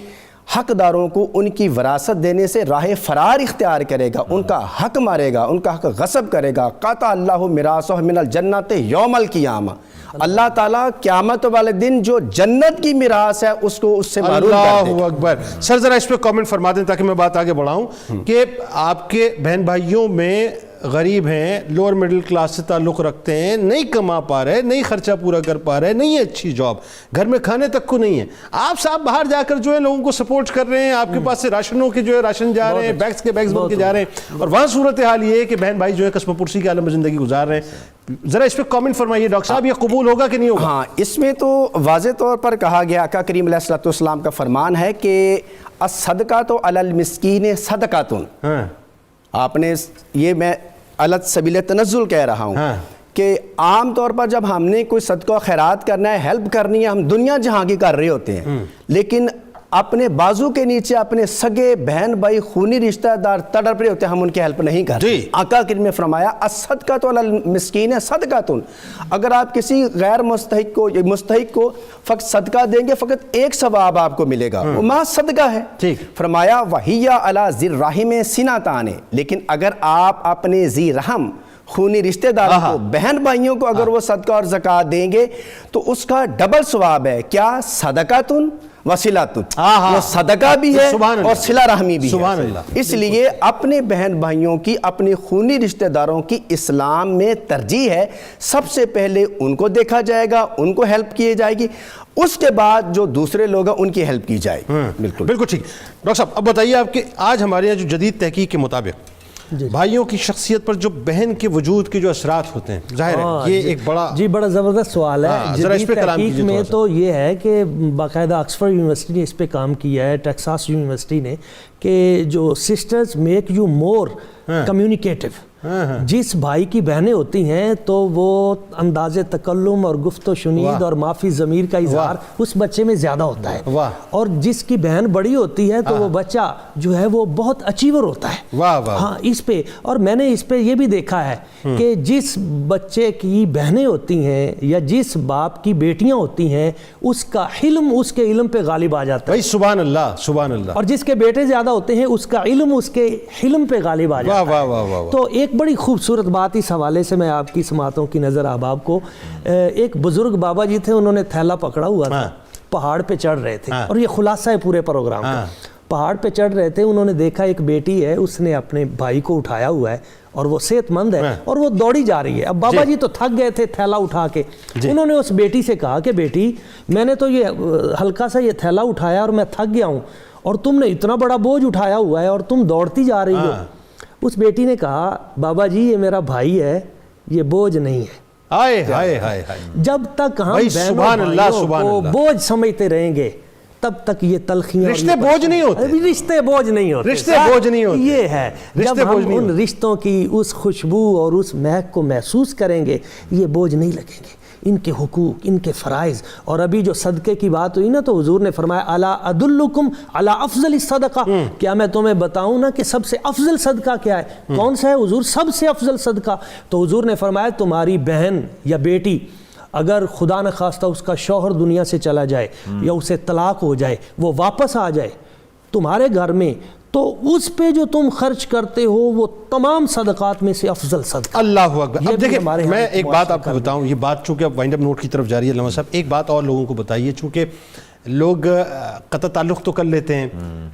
حقداروں کو ان کی وراثت دینے سے راہ فرار اختیار کرے گا، ان کا حق مارے گا، ان کا حق غصب کرے گا، قطع اللہ میراثہ من الجنت یوم القیامہ، اللہ تعالیٰ قیامت والے دن جو جنت کی میراث ہے اس کو اس سے محروم کر دے گا. اللہ اکبر. سر ذرا اس پہ کامنٹ فرما دیں تاکہ میں بات آگے بڑھاؤں کہ آپ کے بہن بھائیوں میں غریب ہیں، لوور مڈل کلاس سے تعلق رکھتے ہیں، نہیں کما پا رہے، نہیں خرچہ پورا کر پا رہے، نہیں ہے اچھی جاب، گھر میں کھانے تک کو نہیں ہے، آپ صاحب باہر جا کر جو ہے لوگوں کو سپورٹ کر رہے ہیں، آپ کے پاس سے راشنوں کے جو ہے راشن جا رہے ہیں، بیگز کے بیگز بن کے جا رہے ہیں، اور وہاں صورتحال یہ ہے کہ بہن بھائی جو ہے قسم پرسی کے عالم میں زندگی گزار رہے ہیں. ذرا اس پہ کامنٹ فرمائیے ڈاکٹر صاحب، یہ قبول ہوگا کہ نہیں ہوگا؟ ہاں، اس میں تو واضح طور پر کہا گیا، آقا کریم علیہ الصلوۃ والسلام کا فرمان ہے کہ الصدقۃ علی المسکین صدقۃ. آپ نے یہ میں علت سبیل تنزل کہہ رہا ہوں کہ عام طور پر جب ہم نے کوئی صدقہ خیرات کرنا ہے، ہیلپ کرنی ہے، ہم دنیا جہاں کی کر رہے ہوتے ہیں، لیکن اپنے بازو کے نیچے اپنے سگے بہن بھائی خونی رشتہ دار تڑپ رہے ہوتے ہیں، ہم ان کی ہیلپ نہیں کرتے. آقا کریم نے فرمایا الصدقۃ علی المسکین صدقۃ. اگر آپ کسی غیر مستحق کو فقط صدقہ دیں گے، فقط ایک ثواب آپ کو ملے گا، وہ محض صدقہ ہے. فرمایا وَهِيَ عَلَى ذِي الرَّحِمِ سِنَتَانِ. لیکن اگر آپ اپنے ذی رحم خونی رشتہ داروں کو، بہن بھائیوں کو اگر وہ صدقہ اور زکوٰۃ دیں گے تو اس کا ڈبل ثواب ہے. کیا؟ صدقۃ وصلۃ، وہ صدقہ بھی ہے اور صلہ رحمی بھی ہے. اس لیے اپنے بہن بھائیوں کی، اپنے خونی رشتہ داروں کی اسلام میں ترجیح ہے. سب سے پہلے ان کو دیکھا جائے گا، ان کو ہیلپ کی جائے گی، اس کے بعد جو دوسرے لوگ ہیں ان کی ہیلپ کی جائے گی. بالکل ٹھیک. ڈاکٹر صاحب اب بتائیے آپ کہ آج ہمارے یہاں جو جدید تحقیق کے مطابق بھائیوں کی شخصیت پر جو بہن کے وجود کے جو اثرات ہوتے ہیں، ظاہر ہے یہ ایک بڑا زبردست سوال ہے. جدید تحقیق میں تو یہ ہے کہ باقاعدہ آکسفورڈ یونیورسٹی نے اس پہ کام کیا ہے، ٹیکساس یونیورسٹی نے، کہ جو sisters make you more communicative. جس بھائی کی بہنیں ہوتی ہیں تو وہ انداز تکلم اور گفت و شنید اور معافی ضمیر کا اظہار اس بچے میں زیادہ ہوتا ہے، اور جس کی بہن بڑی ہوتی ہے تو وہ بچہ جو ہے وہ بہت اچیور ہوتا ہے. ہاں اس پہ، اور میں نے اس پہ یہ بھی دیکھا ہے کہ جس بچے کی بہنیں ہوتی ہیں یا جس باپ کی بیٹیاں ہوتی ہیں، اس کا حلم اس کے علم پہ غالب آ جاتا ہے. سبحان اللہ سبحان اللہ. اور جس کے بیٹے زیادہ ہوتے ہیں اس کا علم اس کے حلم پہ غالب آ جاتا ہے. تو ایک بڑی خوبصورت بات اس حوالے سے میں آپ کی سماعتوں کی نظر احباب کو، ایک بزرگ بابا جی تھے، انہوں نے تھیلا پکڑا ہوا تھا، پہاڑ پہ چڑھ رہے تھے اور یہ خلاصہ ہے پورے پروگرام کا. پہاڑ پہ چڑھ رہے تھے, انہوں نے دیکھا ایک بیٹی ہے, اس نے اپنے بھائی کو اٹھایا ہوا ہے اور وہ صحت مند ہے اور وہ دوڑی جا رہی ہے. اب بابا جی تو تھک گئے تھے تھیلا اٹھا کے. انہوں نے اس بیٹی سے کہا کہ بیٹی میں نے تو یہ ہلکا سا یہ تھیلا اٹھایا اور میں تھک گیا ہوں, اور تم نے اتنا بڑا بوجھ اٹھایا ہوا ہے اور تم دوڑتی جا رہی ہو. اس بیٹی نے کہا بابا جی یہ میرا بھائی ہے, یہ بوجھ نہیں ہے. جب تک ہم بہنوں کو بوجھ سمجھتے رہیں گے تب تک یہ تلخیاں, رشتے بوجھ نہیں ہوتے, رشتے بوجھ نہیں ہوتے, رشتے بوجھ نہیں ہوتے. یہ ہے جب ہم ان رشتوں کی اس خوشبو اور اس مہک کو محسوس کریں گے یہ بوجھ نہیں لگیں گے. ان کے حقوق, ان کے فرائض. اور ابھی جو صدقے کی بات ہوئی نا, تو حضور نے فرمایا الا ادلکم علی افضل الصدقہ, کیا میں تمہیں بتاؤں نا کہ سب سے افضل صدقہ کیا ہے؟ کون سا ہے حضور سب سے افضل صدقہ؟ تو حضور نے فرمایا تمہاری بہن یا بیٹی اگر خدا نخواستہ اس کا شوہر دنیا سے چلا جائے یا اسے طلاق ہو جائے, وہ واپس آ جائے تمہارے گھر میں, تو اس پہ جو تم خرچ کرتے ہو وہ تمام صدقات میں سے افضل صدقہ. اللہ اکبر. اب دیکھیں میں ایک بات آپ کو بتاؤں, یہ بات چونکہ اب وائنڈ اپ نوٹ کی طرف جاری ہے علامہ صاحب, ایک بات اور لوگوں کو بتائیے, چونکہ لوگ قطع تعلق تو کر لیتے ہیں,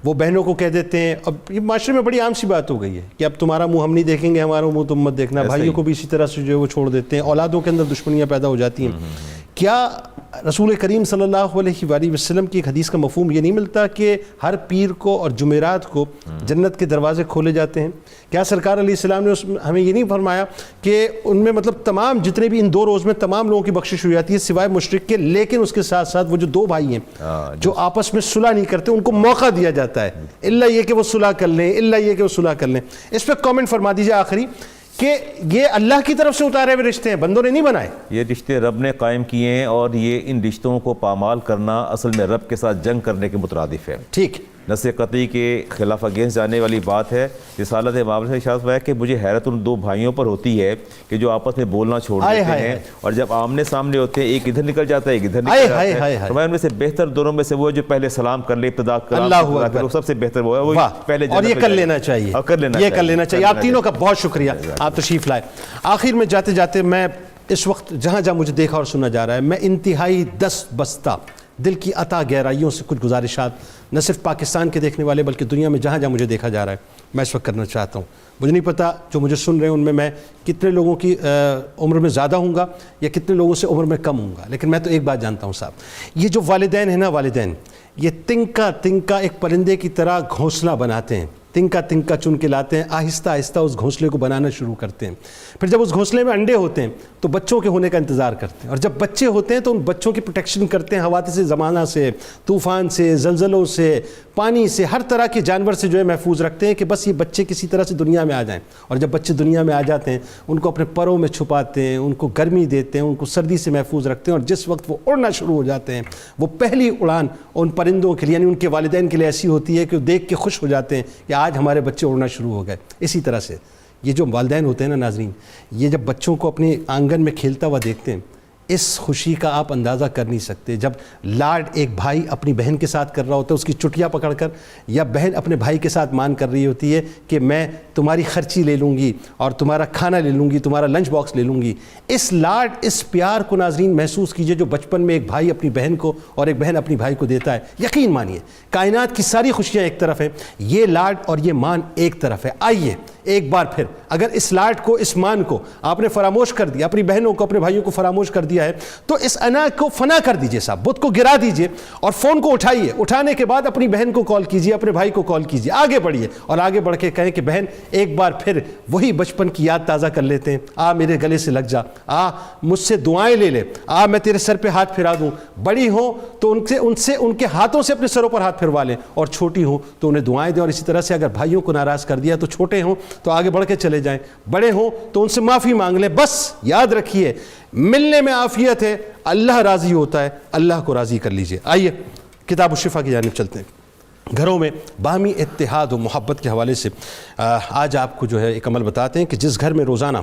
وہ بہنوں کو کہہ دیتے ہیں. اب یہ معاشرے میں بڑی عام سی بات ہو گئی ہے کہ اب تمہارا منہ ہم نہیں دیکھیں گے, ہمارا منہ تم مت دیکھنا. بھائیوں کو بھی اسی طرح سے جو ہے وہ چھوڑ دیتے ہیں, اولادوں کے اندر دشمنیاں پیدا ہو جاتی ہیں. کیا رسول کریم صلی اللہ علیہ وآلہ وسلم کی ایک حدیث کا مفہوم یہ نہیں ملتا کہ ہر پیر کو اور جمعرات کو جنت کے دروازے کھولے جاتے ہیں؟ کیا سرکار علیہ السلام نے ہمیں یہ نہیں فرمایا کہ ان میں مطلب تمام جتنے بھی ان 2 روز میں تمام لوگوں کی بخشش ہو جاتی ہے سوائے مشرک کے, لیکن اس کے ساتھ ساتھ وہ جو 2 بھائی ہیں جو آپس میں صلح نہیں کرتے ان کو موقع دیا جاتا ہے, اللہ یہ کہ وہ صلح کر لیں, اللہ یہ کہ وہ صلح کر لیں. اس پہ کامنٹ فرما دیجیے آخری کہ یہ اللہ کی طرف سے اتارے ہوئے رشتے ہیں, بندوں نے نہیں بنائے. یہ رشتے رب نے قائم کیے ہیں, اور یہ ان رشتوں کو پامال کرنا اصل میں رب کے ساتھ جنگ کرنے کے مترادف ہے. ٹھیک, نص قطعی کے خلاف اگینسٹ جانے والی بات ہے. رسالت معاملہ سے ارشاد ہوا ہے کہ مجھے حیرت ان 2 بھائیوں پر ہوتی ہے کہ جو آپس میں بولنا چھوڑ دیتے ہیں, اور جب آمنے سامنے ہوتے ہیں ایک ادھر نکل جاتا ہے ایک ادھر نکل جاتا ہے. فرمایا ان میں سے بہتر دونوں میں سے وہ جو پہلے سلام کر لے, ابتدا کر, سب سے بہتر وہ ہے وہ پہلے, اور یہ کر لینا چاہیے, یہ کر لینا چاہیے. آپ تینوں کا بہت شکریہ, آپ تشریف لائے. آخر میں جاتے جاتے میں اس وقت جہاں جہاں مجھے دیکھا اور سنا جا رہا ہے, میں انتہائی دست بستہ دل کی عطا گہرائیوں سے کچھ گزارشات نہ صرف پاکستان کے دیکھنے والے بلکہ دنیا میں جہاں جہاں مجھے دیکھا جا رہا ہے میں اس وقت کرنا چاہتا ہوں. مجھے نہیں پتا جو مجھے سن رہے ہیں ان میں کتنے لوگوں کی عمر میں زیادہ ہوں گا یا کتنے لوگوں سے عمر میں کم ہوں گا, لیکن میں تو ایک بات جانتا ہوں صاحب, یہ جو والدین ہیں نا, والدین یہ تنکا تنکا ایک پرندے کی طرح گھونسلہ بناتے ہیں, تنکا تنکا چن کے لاتے ہیں, آہستہ آہستہ اس گھونسلے کو بنانا شروع کرتے ہیں. پھر جب اس گھونسلے میں انڈے ہوتے ہیں تو بچوں کے ہونے کا انتظار کرتے ہیں, اور جب بچے ہوتے ہیں تو ان بچوں کی پروٹیکشن کرتے ہیں حوادث زمانہ سے, طوفان سے, زلزلوں سے, پانی سے, ہر طرح کے جانور سے جو ہے محفوظ رکھتے ہیں کہ بس یہ بچے کسی طرح سے دنیا میں آ جائیں. اور جب بچے دنیا میں آ جاتے ہیں ان کو اپنے پروں میں چھپاتے ہیں, ان کو گرمی دیتے ہیں, ان کو سردی سے محفوظ رکھتے ہیں, اور جس وقت وہ اڑنا شروع ہو جاتے ہیں وہ پہلی اڑان ان پرندوں کے لیے یعنی ان کے والدین کے لیے ایسی ہوتی ہے کہ وہ دیکھ کے خوش ہو جاتے ہیں کہ آج ہمارے بچے اڑنا شروع ہو گئے. اسی طرح سے یہ جو والدین ہوتے ہیں نا ناظرین, یہ جب بچوں کو اپنے آنگن میں کھیلتا ہوا دیکھتے ہیں اس خوشی کا آپ اندازہ کر نہیں سکتے. جب لاڈ ایک بھائی اپنی بہن کے ساتھ کر رہا ہوتا ہے اس کی چٹیاں پکڑ کر, یا بہن اپنے بھائی کے ساتھ مان کر رہی ہوتی ہے کہ میں تمہاری خرچی لے لوں گی اور تمہارا کھانا لے لوں گی, تمہارا لنچ باکس لے لوں گی, اس لاڈ اس پیار کو ناظرین محسوس کیجئے جو بچپن میں ایک بھائی اپنی بہن کو اور ایک بہن اپنی بھائی کو دیتا ہے. یقین مانیے کائنات کی ساری خوشیاں ایک طرف ہیں, یہ لاڈ اور یہ مان ایک طرف ہے. آئیے ایک بار پھر اگر اس لاڈ کو اس مان کو آپ نے فراموش کر دیا, اپنی بہنوں کو اپنے بھائیوں کو فراموش کر دیا ہے, تو اس انا کو فنا کر دیجئے صاحب, بت کو گرا دیجئے اور فون کو اٹھائیے. اٹھانے کے بعد اپنی بہن کو کال کیجئے, اپنے بھائی کو کال کیجئے, آگے بڑھیے اور آگے بڑھ کے کہیں کہ بہن ایک بار پھر وہی بچپن کی یاد تازہ کر لیتے ہیں, آ میرے گلے سے لگ جا, آ مجھ سے دعائیں لے لے, آ میں تیرے سر پہ ہاتھ پھرا دوں. بڑی ہوں تو ان کے ہاتھوں سے اپنے سروں پر ہاتھ پھروا لیں, اور چھوٹی ہوں تو انہیں دعائیں دیں. اور اسی طرح سے اگر بھائیوں کو ناراض کر دیا تو چھوٹے ہوں تو آگے بڑھ کے چلے جائیں, بڑے ہوں تو ان سے معافی مانگ لیں. بس یاد رکھیے ملنے میں عافیت ہے, اللہ راضی ہوتا ہے, اللہ کو راضی کر لیجئے. آئیے کتاب الشفا کی جانب چلتے ہیں. گھروں میں باہمی اتحاد و محبت کے حوالے سے آج آپ کو جو ہے ایک عمل بتاتے ہیں کہ جس گھر میں روزانہ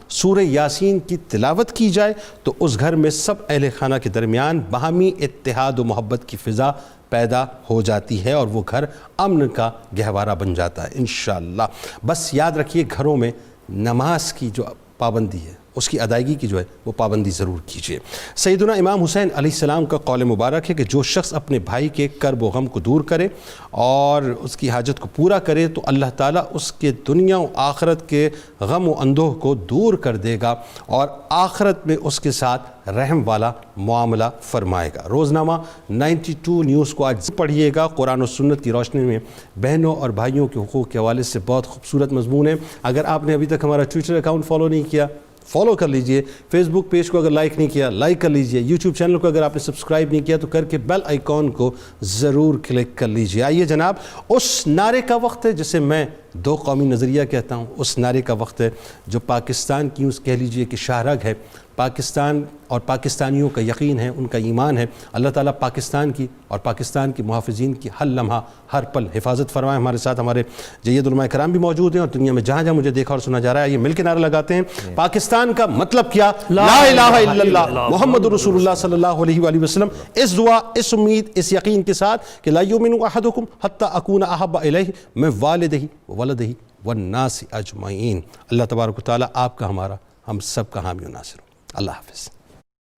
سورہ یاسین کی تلاوت کی جائے تو اس گھر میں سب اہل خانہ کے درمیان باہمی اتحاد و محبت کی فضا پیدا ہو جاتی ہے اور وہ گھر امن کا گہوارہ بن جاتا ہے انشاءاللہ. بس یاد رکھیے گھروں میں نماز کی جو پابندی ہے اس کی ادائیگی کی جو ہے وہ پابندی ضرور کیجیے۔ سیدنا امام حسین علیہ السلام کا قول مبارک ہے کہ جو شخص اپنے بھائی کے کرب و غم کو دور کرے اور اس کی حاجت کو پورا کرے تو اللہ تعالیٰ اس کے دنیا و آخرت کے غم و اندوہ کو دور کر دے گا اور آخرت میں اس کے ساتھ رحم والا معاملہ فرمائے گا۔ روزنامہ 92 نیوز کو آج پڑھیے گا۔ قرآن و سنت کی روشنی میں بہنوں اور بھائیوں کے حقوق کے حوالے سے بہت خوبصورت مضمون ہے۔ اگر آپ نے ابھی تک ہمارا ٹویٹر اکاؤنٹ فالو نہیں کیا، فالو کر لیجئے۔ فیس بک پیج کو اگر لائک نہیں کیا، لائک کر لیجئے۔ یوٹیوب چینل کو اگر آپ نے سبسکرائب نہیں کیا تو کر کے بیل آئیکن کو ضرور کلک کر لیجئے۔ آئیے جناب، اس نعرے کا وقت ہے جسے میں دو قومی نظریہ کہتا ہوں، اس نعرے کا وقت ہے جو پاکستان کی یوں کہہ لیجئے کہ شاہرگ ہے۔ پاکستان اور پاکستانیوں کا یقین ہے، ان کا ایمان ہے۔ اللہ تعالیٰ پاکستان کی اور پاکستان کے محافظین کی ہر لمحہ ہر پل حفاظت فرمائے۔ ہمارے ساتھ ہمارے جید علماء کرام بھی موجود ہیں اور دنیا میں جہاں جہاں مجھے دیکھا اور سنا جا رہا ہے، یہ مل کے نعرہ لگاتے ہیں۔ پاکستان کا مطلب کیا؟ لا الہ الا اللہ محمد رسول اللہ صلی اللہ علیہ وآلہ وسلم۔ اس دعا، اس امید، اس یقین کے ساتھ کہ لا یؤمن احدکم حتی اکون احب الیہ من والدہ وولدہ والناس اجمعین۔ اللہ تبارک و تعالیٰ آپ کا، ہمارا، ہم سب کا حامی و ناصر ہو۔ اللہ حافظ۔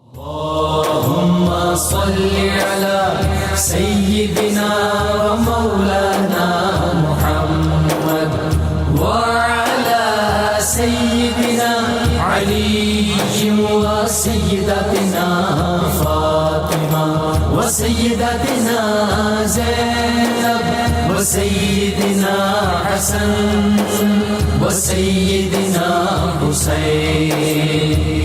اللهم صل على سيدنا ومولانا محمد وعلى سيدنا علي وسيدتنا فاطمة وسيدتنا زينب وسيدنا حسن وسيدنا حسين